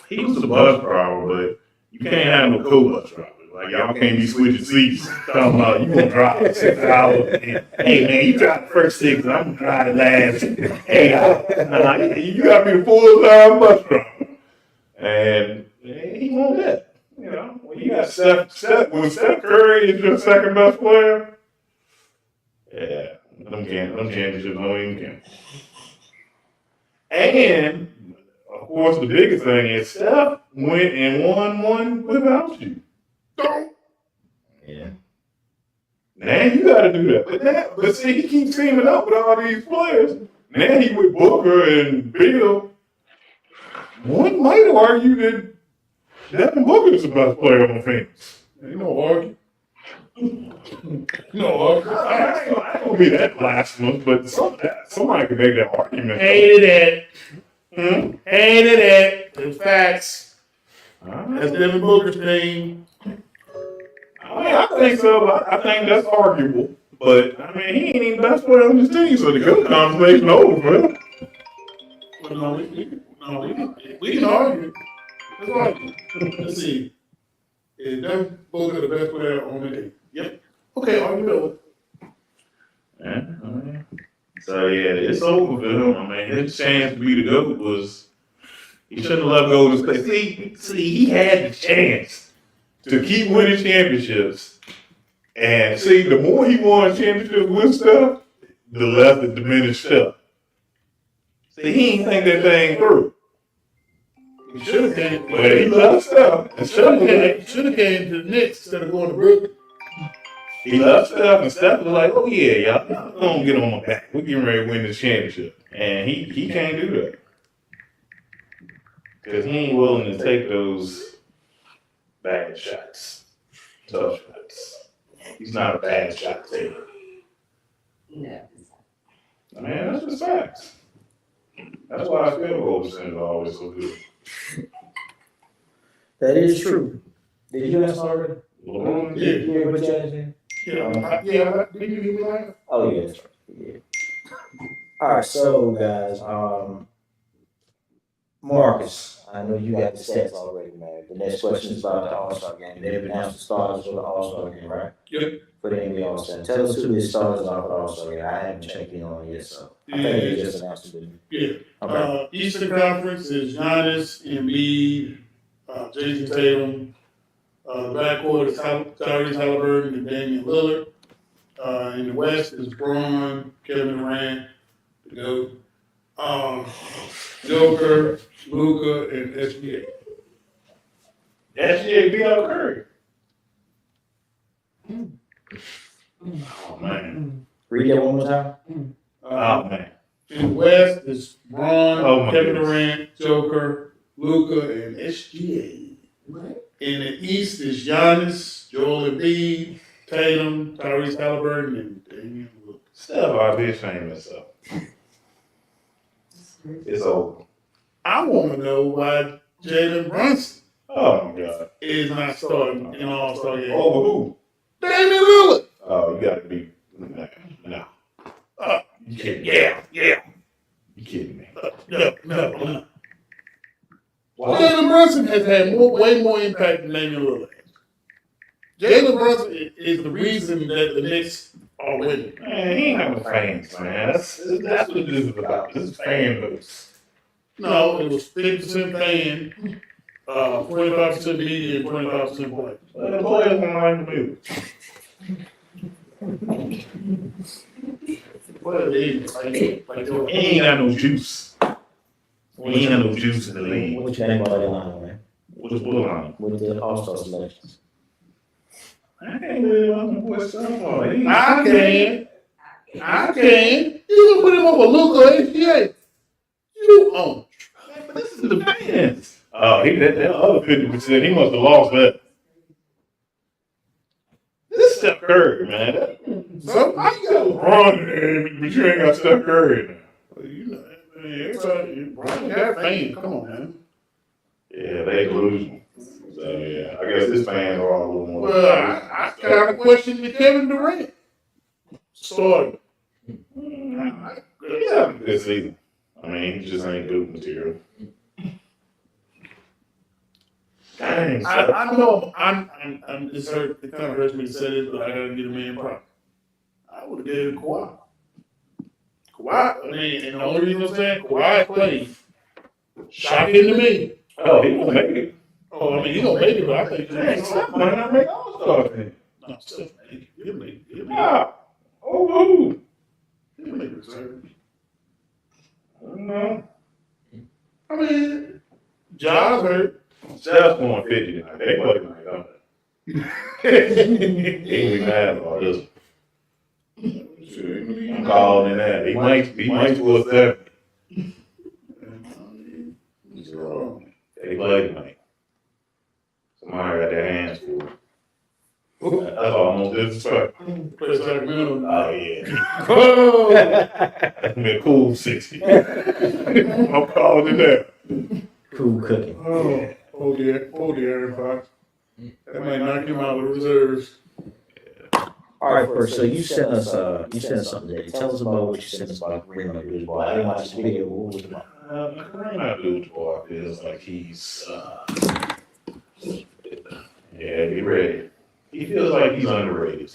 Speaker 4: He was a bus driver, but you can't have no co-bus driver. Like, y'all can't be switching seats. Talking about you gonna drive 6 hours. And, hey, man, you drive the first 6, and I'm gonna drive the last 8 hours. You gotta be the full-time bus driver. And he won't that. You know, when you got when Steph Curry is your second best player, yeah, them championships don't even count. And, of course, the biggest thing is Steph went and won one without you.
Speaker 1: Yeah.
Speaker 4: Now you got to do that. But see, he keeps teaming up with all these players. Now he with Booker and Bill. One might argue that Devin Booker is the best player on Phoenix.
Speaker 5: ain't no argue. No argue.
Speaker 4: I ain't gonna be that blasphemous, but somebody could make that argument.
Speaker 5: Hated it. Hated it. In facts. That's Devin Booker's team.
Speaker 4: I think so. I think that's arguable. But, he ain't even the best player on his team, so the good conversation over for him.
Speaker 5: Well, no, we can argue. Let's argue. Let's see. Is Devin Booker the best player on the team? Yep. Okay, argue
Speaker 4: Yeah, So, it's over for him. His chance to be the GOAT was, he shouldn't have left Golden State. See, he had the chance to keep winning championships. And see, the more he won championships with stuff, the less it diminished stuff. See, he ain't think that thing through.
Speaker 5: He should have came.
Speaker 4: But he loved stuff.
Speaker 5: Should have came to the Knicks instead of going to Brooklyn.
Speaker 4: He loved Steph, and Steph was like, oh yeah, y'all gonna get on my back. We're getting ready to win this championship. And he can't do that. Because he ain't willing to take those bad shots. Tough shots. He's not a bad shot taker.
Speaker 6: No.
Speaker 4: That's just facts. That's why I feel goal percentage is always so good.
Speaker 1: That is true. Did you answer already?
Speaker 4: LeBron,
Speaker 1: Did you hear what you answered?
Speaker 5: Yeah. Did you hear me laugh?
Speaker 1: Oh yeah, that's right. Yeah. All right, so guys, Marcus, I know you got the stats already, man. The next question is about the All-Star game. They've announced the starters for the All-Star game, right?
Speaker 5: Yep.
Speaker 1: For the NBA All-Star. Tell us who the starters are for the All-Star game. I haven't checked in on it yet, so I think they just announced it, didn't
Speaker 5: Yeah.
Speaker 1: they? Okay.
Speaker 5: Eastern Conference is Giannis, Embiid, Jason Tatum. The backcourt is Tyrese Halliburton and Damian Lillard. In the West is Braun, Kevin Durant, the GOAT, Joker, Luka, and SGA.
Speaker 4: SGA beat out Curry. Oh man.
Speaker 1: Read that one more time.
Speaker 4: Oh man.
Speaker 5: In the West is Braun,
Speaker 4: Oh, my
Speaker 5: Kevin
Speaker 4: goodness.
Speaker 5: Durant, Joker, Luka, and SGA. In the East is Giannis, Joel Embiid, Tatum, Tyrese Halliburton, and Damian Lillard.
Speaker 4: Steph, I be ashamed of myself. It's over.
Speaker 5: I want to know why Jalen Brunson
Speaker 4: Oh my God.
Speaker 5: is not starting in All-Star game.
Speaker 4: Over who?
Speaker 5: Damian Lillard.
Speaker 4: Oh, you got to be. No. You kidding? Yeah. You kidding me?
Speaker 5: No. Jalen Brunson has had way more impact than Damian Lillard. Jalen Brunson is the reason that the Knicks are winning.
Speaker 4: Man, he ain't got no fans, man. That's what this is about. This is fan base.
Speaker 5: No, it was 50% fan, 25% media, and 25% players.
Speaker 4: Well, the players don't like the music.
Speaker 5: Well, they ain't
Speaker 4: He ain't got no juice. He ain't got no juice in the league.
Speaker 1: What you think about Atlanta, man?
Speaker 4: What's going on?
Speaker 1: With the All-Star selections.
Speaker 4: I can't believe I'm going to put
Speaker 5: I can. You can put him over Luka HGA. You own.
Speaker 4: But this is the fans. Oh, that other 50%, he must have lost that. This is Steph Curry, man.
Speaker 5: So
Speaker 4: I got LeBron, but you ain't got Steph Curry now.
Speaker 5: well, you know, everybody, Brian got fans. Come on, man.
Speaker 4: Yeah, they delusional. So, yeah, I guess his fans are all a little more.
Speaker 5: Well, I kind of question the Kevin Durant started.
Speaker 4: Yeah, good season. I mean, he just ain't good material. Dang,
Speaker 5: I know I'm it's hurt. It kind of hurts me to say this, but I gotta get a man props. I would have gave it Kawhi. Kawhi, I mean, and the only reason I'm saying Kawhi played shocking to me.
Speaker 4: Oh, he gonna make it.
Speaker 5: Oh, I mean, he gonna make it, but I think
Speaker 4: Dang, Steph might not make All-Star team.
Speaker 5: no, Steph, he'll make it.
Speaker 4: Yeah. Oh,
Speaker 5: He'll make it reserve.
Speaker 4: no.
Speaker 5: I mean, Ja's hurt.
Speaker 4: Steph's going 50 tonight. They play tonight, don't they? He ain't be mad about this. I'm calling that. He might score 70. They play tonight. Somebody got their hands full. That's almost disrespectful.
Speaker 5: Play Sacramento.
Speaker 4: Oh, yeah.
Speaker 5: Oh,
Speaker 4: That's been a cool 60. I'm calling it that.
Speaker 1: Cool cooking.
Speaker 5: oh dear, Aaron Fox. That might knock him out with reserves.
Speaker 1: All right, first, so you sent us something today. Tell us about what you sent us about Kareem Abdul-Jabbar. I didn't watch the video. What was it about?
Speaker 4: Kareem Abdul-Jabbar feels like he's, yeah, be ready. He feels like he's underrated.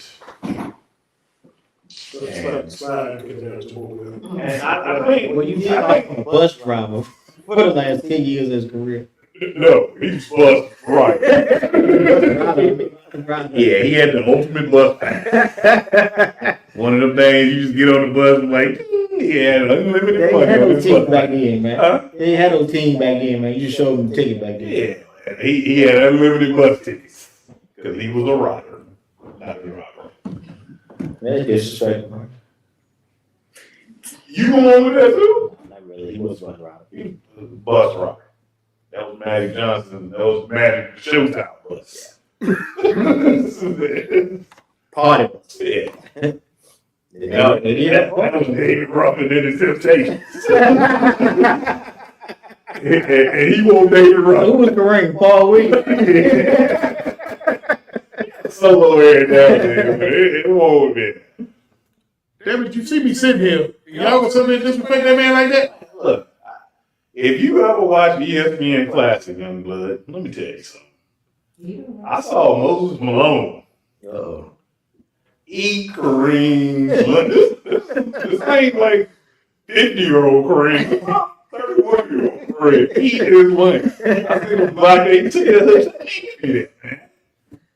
Speaker 5: Slide, because that's what we're doing.
Speaker 4: And I think,
Speaker 1: Well, you did like a bus driver for the last 10 years of his career.
Speaker 4: no, he's bust right. Yeah, he had the ultimate bus. One of them things you just get on the bus and like, he had unlimited
Speaker 1: They
Speaker 4: money
Speaker 1: had
Speaker 4: on
Speaker 1: no
Speaker 4: his
Speaker 1: team
Speaker 4: bus.
Speaker 1: back then, man.
Speaker 4: Huh?
Speaker 1: They had no team back then, man. You just showed them the ticket back then.
Speaker 4: Yeah, man. He had unlimited bus tickets because he was a rocker, not a robber.
Speaker 1: Man, that's disrespectful, man.
Speaker 4: You going with that too?
Speaker 1: Not really. He was one driver.
Speaker 4: Bus rocker. That was Magic Johnson. That was Magic Showtime bus.
Speaker 1: Party bus.
Speaker 4: Yeah.
Speaker 1: Yeah.
Speaker 4: That was David Ruffin in his Temptations. And he won't David
Speaker 1: Who
Speaker 4: Ruffin.
Speaker 1: was Kareem? Paul Williams.
Speaker 4: Solo air down there, man. It won't be.
Speaker 5: Damn it, you see me sitting here. Y'all gonna sit there and disrespect that man like that?
Speaker 4: Look, if you ever watch ESPN Classic, Young Blood, let me tell you something. I saw Moses Malone
Speaker 1: Uh-oh.
Speaker 4: eat Kareem. This ain't like 50-year-old Kareem. 31-year-old Kareem. Eat his money. I see him block 18. I said, man.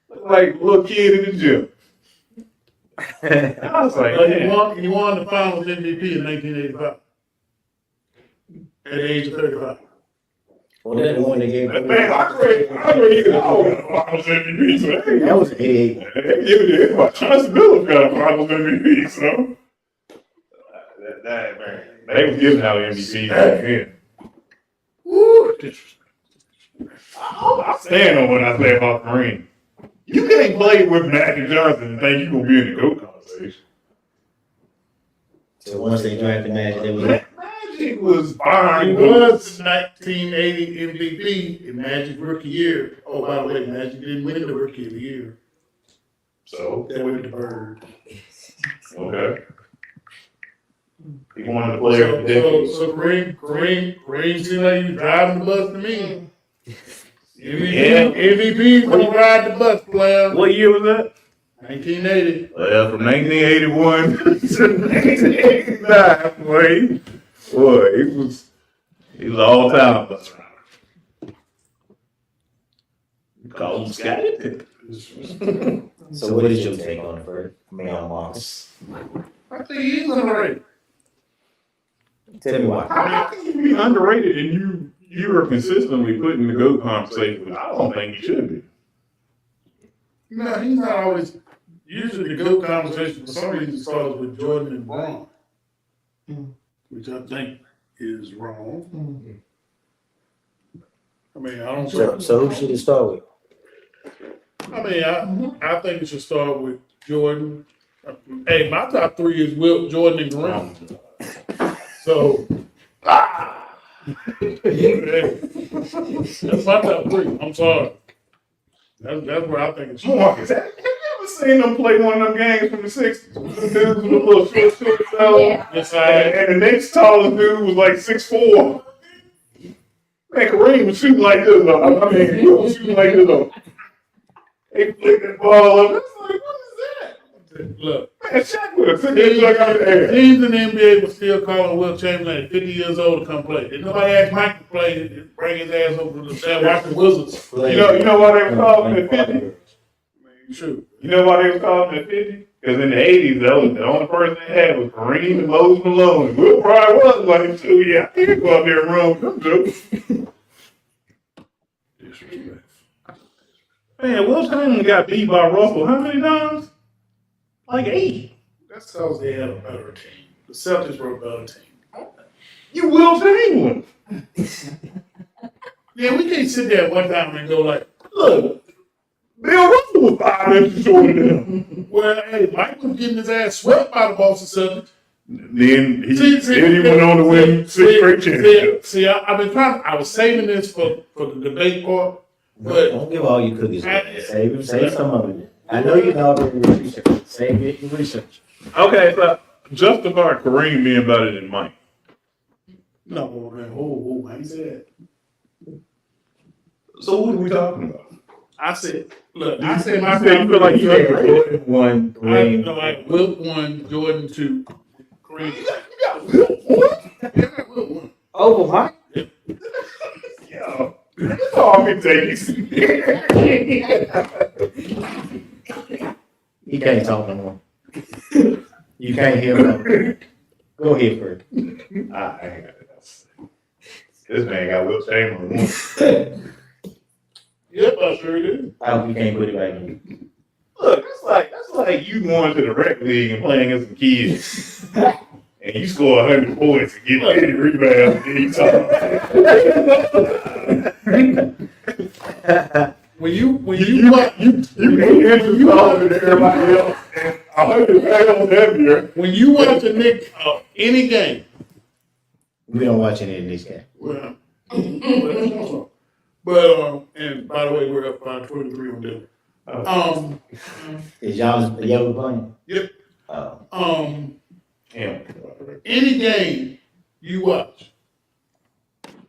Speaker 4: Look like a little kid in the gym. I was like,
Speaker 5: But
Speaker 4: man.
Speaker 5: he won the finals MVP in 1985. At the age of 35.
Speaker 1: Well, that's the one they gave.
Speaker 4: Man, I read it all got a finals MVP, so hey,
Speaker 1: That was 88.
Speaker 4: they give it to Chauncey Billups got a finals MVP, so. That, man. They was giving out MVP back then.
Speaker 5: Woo! Disrespect.
Speaker 4: I stand on what I say about Kareem. You can't play with Magic Johnson and think you're going to be in the GOAT conversation.
Speaker 1: So once they drafted Magic, they was
Speaker 4: Magic was
Speaker 5: He
Speaker 4: fine.
Speaker 5: was the 1980 MVP in Magic Rookie Year. Oh, by the way, Magic didn't win the Rookie of the Year.
Speaker 4: So,
Speaker 5: They went to Bird.
Speaker 4: okay. He wanted to play every day.
Speaker 5: So Kareem seemed like he was driving the bus to me.
Speaker 4: Yeah.
Speaker 5: MVP gonna ride the bus, player.
Speaker 4: What year was that?
Speaker 5: 1980.
Speaker 4: Well, from 1981 to 1989, boy, he was all time bus rider. You call him Scotty Pippen.
Speaker 1: So what is your take on it, Fred? I mean, on Moss.
Speaker 5: I think he's underrated.
Speaker 1: Tell me why.
Speaker 4: How can you be underrated and you are consistently put in the GOAT conversation? I don't think he should be.
Speaker 5: No, he's not always. Usually the GOAT conversation for some reason starts with Jordan and Braun, which I think is wrong. I mean, I don't.
Speaker 1: So who should it start with?
Speaker 5: I mean, I think it should start with Jordan. Hey, my top three is Wilt, Jordan, and Kareem. So, that's my top three. I'm sorry. That's where I think it should.
Speaker 4: Marcus, have you ever seen them play one of them games from the 60s? Them dudes with a little short fellow.
Speaker 6: Yeah.
Speaker 5: Yes, I am.
Speaker 4: And the next tallest dude was like 6'4". Man, Kareem was shooting like this though. I mean, he was shooting like this though. They flicked that ball up. It's like, what is that?
Speaker 5: Look,
Speaker 4: Man, Shaq would have took that junk out of the air.
Speaker 5: teams in the NBA were still calling Wilt Chamberlain at 50 years old to come play. Did nobody ask Mike to play, bring his ass over to the Washington Wizards?
Speaker 4: You know why they were calling him at 50?
Speaker 5: Shoot.
Speaker 4: You know why they was calling him at 50? Because in the 80s, that was the only person they had was Kareem and Moses Malone. And Will probably was like, too. Yeah, I can't go out there and run with them jokes.
Speaker 5: Disrespect.
Speaker 4: Man, Will Chamberlain got beat by Russell how many times? Like 8.
Speaker 5: That's because they had a better team. The Celtics were a better team.
Speaker 4: You Will Chamberlain.
Speaker 5: Yeah, we can't sit there one time and go like,
Speaker 4: Look, Bill Russell was 5 inches shorter than him.
Speaker 5: well, hey, Mike was getting his ass swept by the Boston Celtics.
Speaker 4: Then he went on to win 6 straight championships.
Speaker 5: See, I've been trying. I was saving this for the debate part, but
Speaker 1: Don't give all your cookies away. Save some of it. I know you know already research. Save it and research.
Speaker 4: Okay, so justify Kareem being better than Mike.
Speaker 5: no, man. Oh, I ain't said that.
Speaker 4: So what are we talking about?
Speaker 5: I said, look, I
Speaker 4: You
Speaker 5: said my
Speaker 4: said you feel like you underrated.
Speaker 1: One,
Speaker 5: I
Speaker 1: three.
Speaker 5: know I Wilt 1, Jordan 2, Kareem.
Speaker 4: You got Will what?
Speaker 5: Yeah, Wilt 1.
Speaker 1: Over Mike.
Speaker 4: Yo, that's all I'm taking.
Speaker 1: He can't talk no more. You can't hear him. Go ahead, Fred.
Speaker 4: I ain't got it. This man got Will Chamberlain.
Speaker 5: Yep, I sure did.
Speaker 1: I hope you can't put it back in.
Speaker 4: Look, that's like you going to the rec league and playing against some kids. And you score 100 points and get 80 rebounds and
Speaker 5: When you
Speaker 4: you ain't taller than everybody else and 100 pounds heavier.
Speaker 5: when you watch a Nick any game,
Speaker 1: We don't watch any of this game.
Speaker 5: well, but and by the way, we're up by 23 on them.
Speaker 1: Is y'all playing?
Speaker 5: Yep.
Speaker 4: Yeah.
Speaker 5: Any game you watch,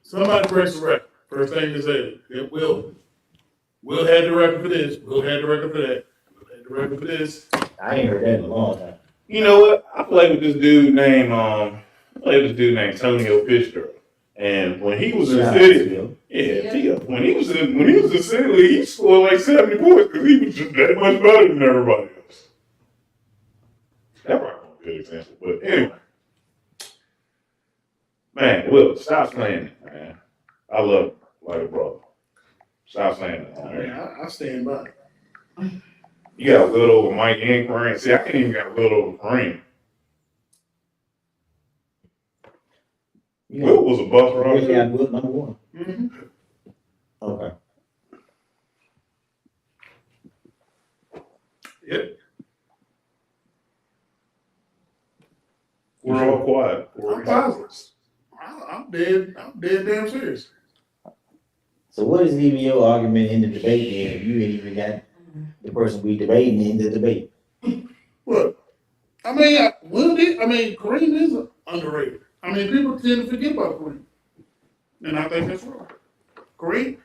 Speaker 5: somebody breaks the record. First thing they say, it will. Will had the record for this. Will had the record for that. Will had the record for this.
Speaker 1: I ain't heard that in a long time.
Speaker 4: You know what? I played with this dude named Antonio Fitzgerald. And when he was in the
Speaker 1: Shout out
Speaker 4: city,
Speaker 1: to Bill.
Speaker 4: yeah, Tio. When he was in city, he scored like 70 points because he was just that much better than everybody else. That probably wasn't a good example, but anyway. Man, Will, stop saying it, man. I love you like a brother. Stop saying that, man.
Speaker 5: I stand by it.
Speaker 4: You got Will over Mike and Kareem. See, I can't even got Will over Kareem. Will was a bus
Speaker 1: You
Speaker 4: rider.
Speaker 1: got Will number one.
Speaker 5: Mm-hmm.
Speaker 1: Okay.
Speaker 5: Yep.
Speaker 4: We're all quiet.
Speaker 5: I'm positive. I'm dead damn serious.
Speaker 1: So what is even your argument in the debate then if you ain't even got the person we debating in the debate?
Speaker 5: What? Kareem is underrated. People tend to forget about Kareem. And I think that's wrong. Kareem,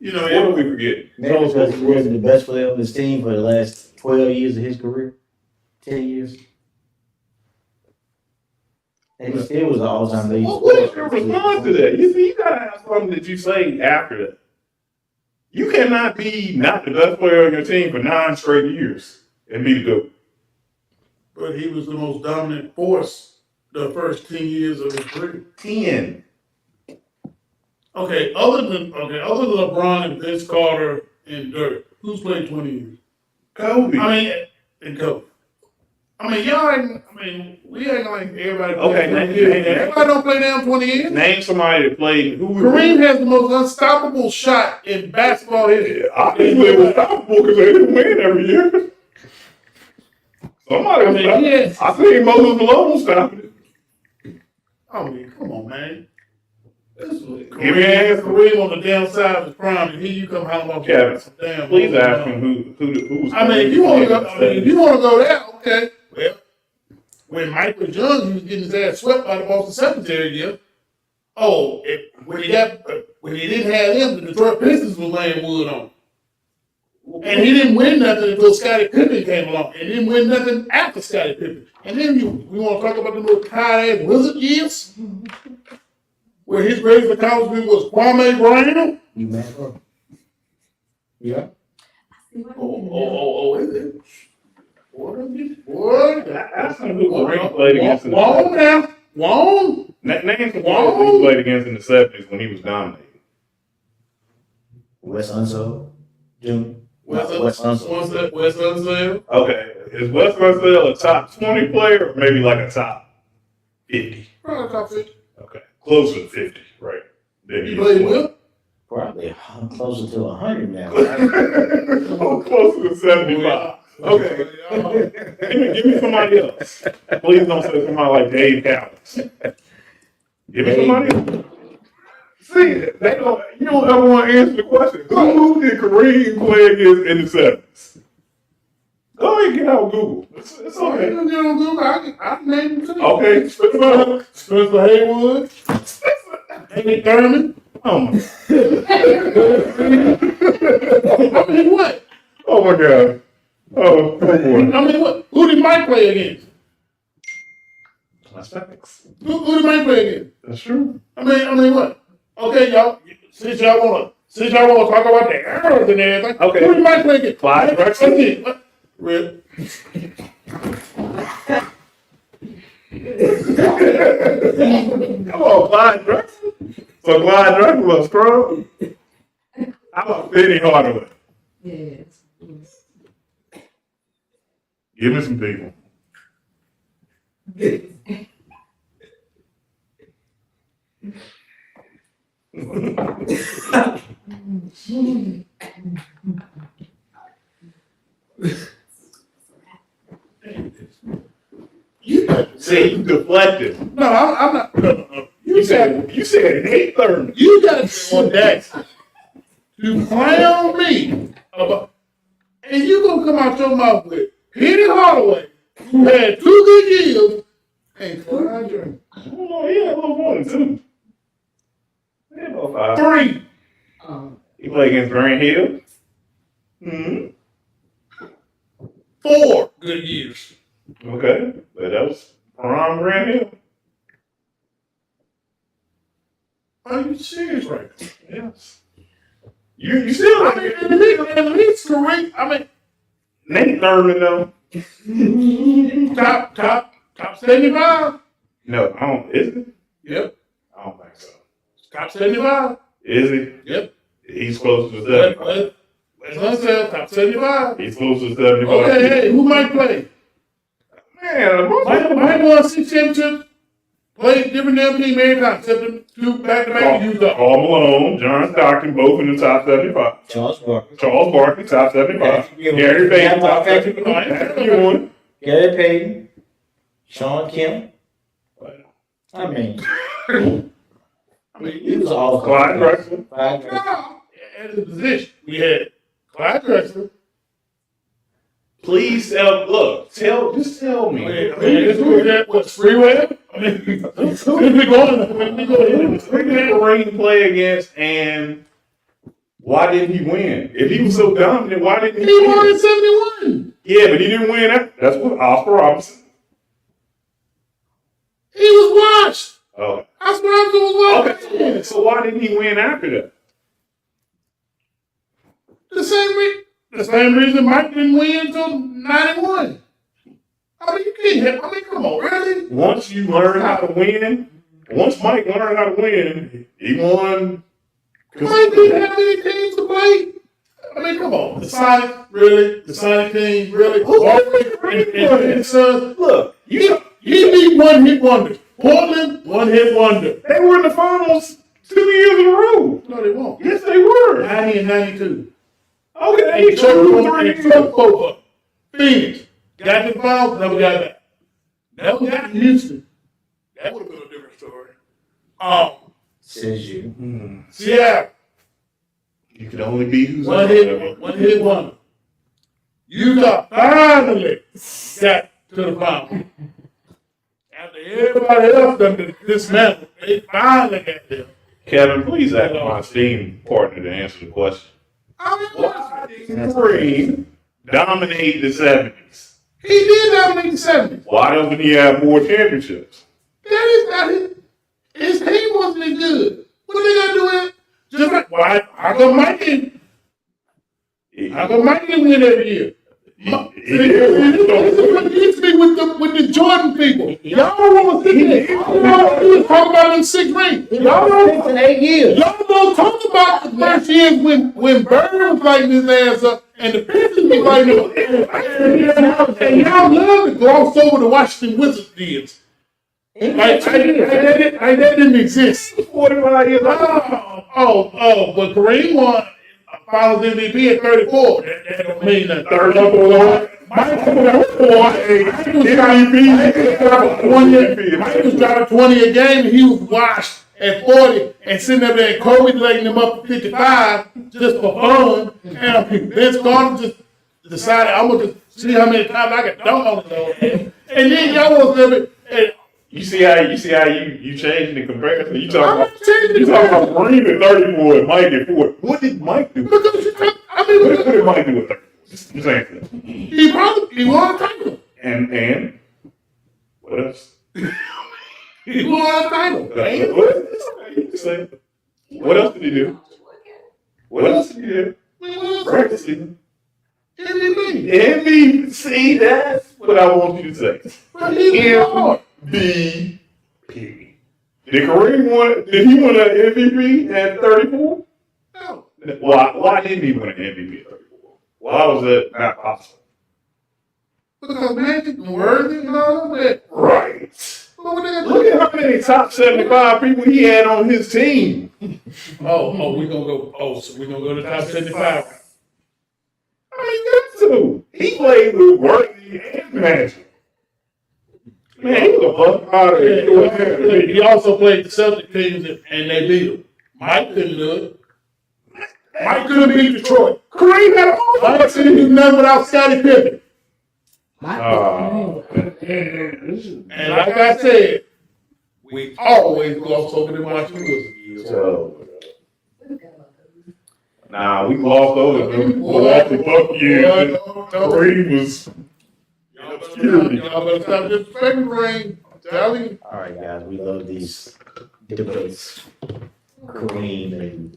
Speaker 4: What do we forget?
Speaker 1: Maybe because he wasn't the best player on his team for the last 12 years of his career, 10 years. And he still was an all-time leader.
Speaker 4: What is your response to that? You see, you gotta have something that you say after that. You cannot be not the best player on your team for 9 straight years and be the GOAT.
Speaker 5: but he was the most dominant force the first 10 years of his career.
Speaker 4: 10.
Speaker 5: Okay, other than LeBron and Vince Carter and Dirk, who's played 20 years?
Speaker 4: Kobe.
Speaker 5: And Kobe. We ain't like everybody.
Speaker 4: Okay,
Speaker 5: Everybody don't play down 20 years.
Speaker 4: Name somebody that played.
Speaker 5: Kareem has the most unstoppable shot in basketball history.
Speaker 4: Yeah, obviously it was unstoppable because they didn't win every year. Somebody was stopping it. I think Moses Malone stopping it.
Speaker 5: Come on, man.
Speaker 4: Give me an answer.
Speaker 5: Kareem on the downside of his prime, and here you come hollering about
Speaker 4: Kevin,
Speaker 5: damn.
Speaker 4: please ask him who was.
Speaker 5: If you want to go, there, okay. Well, when Mike was young, he was getting his ass swept by the Boston secondary. Yeah. When he didn't have him, the Detroit Pistons was laying wood on. And he didn't win nothing until Scottie Pippen came along, and didn't win nothing after Scottie Pippen. And then we want to talk about the little tight ass Wizard years, where his greatest accomplishment was Kwame Brown.
Speaker 1: You mad, bro? Yeah.
Speaker 5: Is it? What?
Speaker 4: Ask him who Kareem played against in the 70s.
Speaker 5: Wong?
Speaker 4: Name some players he played against in the 70s when he was dominating.
Speaker 1: Wes Unseld, Jr.
Speaker 5: Wes
Speaker 1: Unseld.
Speaker 5: Unseld.
Speaker 4: Okay, is Wes Unseld a top 20 player or maybe like a top 50?
Speaker 5: Probably top 50.
Speaker 4: Okay, closer to 50, right? Then
Speaker 5: You played with?
Speaker 1: Probably closer to 100 now.
Speaker 4: Closer to 75. Okay. Give me somebody else. Please don't say somebody like Dave Cowens. Give me somebody else. See, you don't ever want to answer the question. Who did Kareem play against in the 70s? Go ahead and get out Google. It's okay.
Speaker 5: I named him too.
Speaker 4: Okay,
Speaker 5: Spencer Haywood. Amy Thurman.
Speaker 4: Oh my.
Speaker 5: What?
Speaker 4: Oh my God. Oh boy.
Speaker 5: What? Who did Mike play against?
Speaker 4: That's facts.
Speaker 5: Who did Mike play against?
Speaker 4: That's true.
Speaker 5: What? Okay, y'all. Since y'all wanna talk about the errors and everything.
Speaker 4: Okay.
Speaker 5: Who did Mike play against?
Speaker 4: Clyde Drexler.
Speaker 5: What? Real.
Speaker 4: Come on, Clyde Drexler. So Clyde Drexler was scrub. How about Penny Hardaway?
Speaker 6: Yes.
Speaker 4: Give me some people. See, you deflected.
Speaker 5: No, I'm not. No.
Speaker 4: You said Nate Thurman.
Speaker 5: You got on that to clown me about, and you gonna come out your mouth with Penny Hardaway, who had 2 good years, and Clyde Drexler.
Speaker 4: Oh, he had a little more than 2. He had about 5.
Speaker 5: 3.
Speaker 4: He played against Grant Hill. Mm-hmm.
Speaker 5: 4 good years.
Speaker 4: Okay, but that was prime Grant Hill.
Speaker 5: Are you serious right now?
Speaker 4: Yes. You still
Speaker 5: At least Kareem,
Speaker 4: Nate Thurman though.
Speaker 5: top 75.
Speaker 4: No, I don't. Is it?
Speaker 5: Yep.
Speaker 4: I don't think so.
Speaker 5: Top 75.
Speaker 4: Is he?
Speaker 5: Yep.
Speaker 4: He's close to 75.
Speaker 5: As I said, top 75.
Speaker 4: He's close to 75.
Speaker 5: Okay, hey, who might play?
Speaker 4: Man,
Speaker 5: Mike won 6 championships. Played different damn team every time, except the 2 back-to-back used up.
Speaker 4: Karl Malone, John Stockton, both in the top 75.
Speaker 1: Charles Barkley.
Speaker 4: Charles Barkley, top 75. Gary Payton, top 75. Matthew Ewing.
Speaker 1: Gary Payton. Sean Kemp. I mean,
Speaker 5: I mean,
Speaker 1: he was all
Speaker 4: Clyde Drexler.
Speaker 1: Clyde Drexler.
Speaker 5: no, at his position, we had Clyde Drexler.
Speaker 4: Please just tell me.
Speaker 5: This was that what Freeway? I mean, we going.
Speaker 4: Who did Kareem play against, and why didn't he win? If he was so dominant, why didn't he
Speaker 5: He
Speaker 4: win?
Speaker 5: won in 71.
Speaker 4: Yeah, but he didn't win that. That's what Oscar Robinson.
Speaker 5: He was washed.
Speaker 4: Oh,
Speaker 5: Oscar Robinson was washed.
Speaker 4: okay. So why didn't he win after that?
Speaker 5: The same reason Mike didn't win until 91. I mean, you can't. I mean, come on, really?
Speaker 4: Once you learn how to win, once Mike learned how to win, he won.
Speaker 5: Mike didn't have any teams to play. I mean, come on. The Sonic, really? The Sonic team, really? And Sons.
Speaker 4: Look,
Speaker 5: He beat one hit wonder. Portland, one hit wonder.
Speaker 4: they were in the finals 2 years in a row.
Speaker 5: No, they won't.
Speaker 4: Yes, they were.
Speaker 5: 90 and 92.
Speaker 4: Okay,
Speaker 5: And
Speaker 4: so
Speaker 5: took over. Phoenix. Got to the finals, never got back. Never got to Houston. That would have been a different story.
Speaker 1: Says you.
Speaker 5: Seattle.
Speaker 4: You can only be who's
Speaker 5: One hit wonder. Utah finally got to the final. After everybody else done dismantled, they finally got there.
Speaker 4: Kevin, please ask my esteemed partner to answer the question. Why didn't Kareem dominate the 70s?
Speaker 5: He did dominate the 70s.
Speaker 4: Why doesn't he have more championships?
Speaker 5: That is not it. His team wasn't as good. What they gonna do with it? Just like, well, I go Mike didn't win every year. This is what it used to be with the Jordan people. Y'all don't want to sit there. Y'all don't talk about them 6 rings. Y'all don't
Speaker 1: 6 and 8 years.
Speaker 5: Y'all don't talk about the first years when Bird was lighting his ass up and the Pistons was lighting up. And y'all love to gloss over the Washington Wizards deals. Like that didn't exist.
Speaker 4: 45 years old.
Speaker 5: But Kareem won Finals MVP at 34. That don't mean nothing.
Speaker 4: 34.
Speaker 5: Mike was dropping 20 a game and he was washed at 40 and sitting up there and Kobe letting him up to 55 just for fun. And Vince Carter just decided I'm gonna just see how many times I can dunk on it. And then y'all was living.
Speaker 4: You see how you changed the comparison? You talking about Kareem at 34 and Mike at 40. What did Mike do? What did Mike do at 34? Just answer that.
Speaker 5: He won a title.
Speaker 4: And what else?
Speaker 5: He won a title.
Speaker 4: What else did he do? What else did he do? Practice season.
Speaker 5: MVP.
Speaker 4: See, that's what I want you to say.
Speaker 5: But he was hard.
Speaker 4: MVP. Did Kareem did he win an MVP at 34?
Speaker 5: No.
Speaker 4: Why didn't he win an MVP at 34? Why was that not possible?
Speaker 5: Because Magic and Worthy and all of that.
Speaker 4: Right.
Speaker 5: What were they gonna
Speaker 4: Look
Speaker 5: do?
Speaker 4: at how many top 75 people he had on his team.
Speaker 5: So we're gonna go to top 75.
Speaker 4: I mean, that's two. He played with Worthy and Magic. Man, he was a buck out of it.
Speaker 5: He also played the Celtic teams and they beat him. Mike couldn't do it. Mike couldn't beat Detroit.
Speaker 4: Kareem had a
Speaker 5: Mike couldn't do nothing without Scottie Pippen.
Speaker 4: Oh,
Speaker 5: And like I said, we always gloss over the Washington Wizards.
Speaker 4: so, nah, we glossed over the Milwaukee Buck years. Kareem was
Speaker 5: Y'all better stop disrespecting Kareem. I'm telling you.
Speaker 1: All right, guys, we love these debates. Kareem and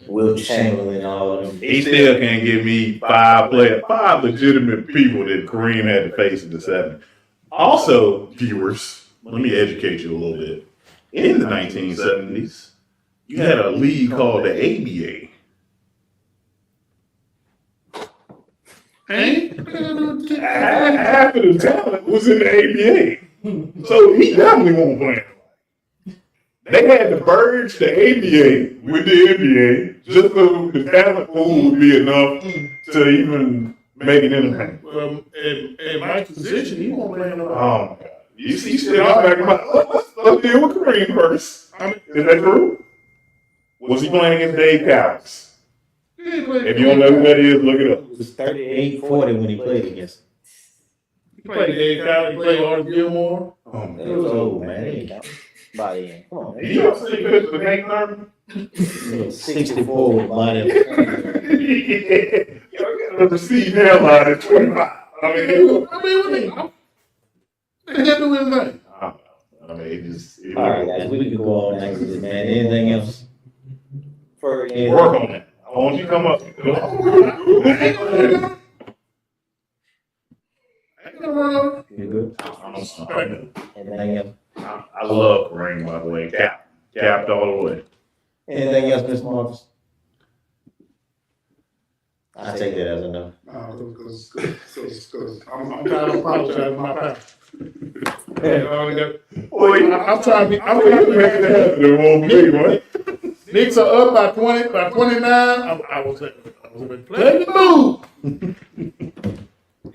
Speaker 1: Will Chamberlain and all of them.
Speaker 4: He still can't give me five legitimate people that Kareem had to face in the 70s. Also, viewers, let me educate you a little bit. In the 1970s, you had a league called the ABA. Half of the talent was in the ABA. So he definitely won't play. They had to merge the ABA with the NBA just so the talent pool would be enough to even make it entertaining.
Speaker 5: In Mike's position, he won't play no.
Speaker 4: Oh my God. You see shit I'm back in my, let's deal with Kareem first.
Speaker 5: I mean,
Speaker 4: Is that true? Was he playing against Dave Cowens?
Speaker 5: he played.
Speaker 4: If you don't know who that is, look it up.
Speaker 1: It was 38-40 when he played against him.
Speaker 5: He played Dave Cowens, he played Artis Gilmore.
Speaker 4: Oh,
Speaker 1: It
Speaker 4: man.
Speaker 1: was old, man. It ain't count. Body in. Come on, man.
Speaker 4: You ever see pictures of Hank Thurman?
Speaker 1: It was 64 with body.
Speaker 4: Yo, you got a receive hairline at 25. I mean,
Speaker 5: What they got to do anything?
Speaker 4: I mean, it just. It
Speaker 1: All right, guys, we can go on next to this, man. Anything else? For
Speaker 4: Work on that. I want you to come up.
Speaker 5: I ain't gonna run over.
Speaker 1: You good? Anything else?
Speaker 4: I love Kareem, by the way. Capped all the way.
Speaker 1: Anything else, Mr. Marcus? I take that as enough.
Speaker 5: Because I'm trying to apologize to my past. I'm trying to be, I'm trying to be. Knicks are up by 20, by 29. I was playing the move.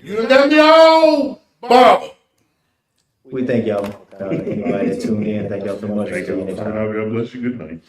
Speaker 5: You done got me all bothered.
Speaker 1: We thank y'all. Anybody that tuned in, thank y'all so much.
Speaker 4: Thank you. God bless you. Good night.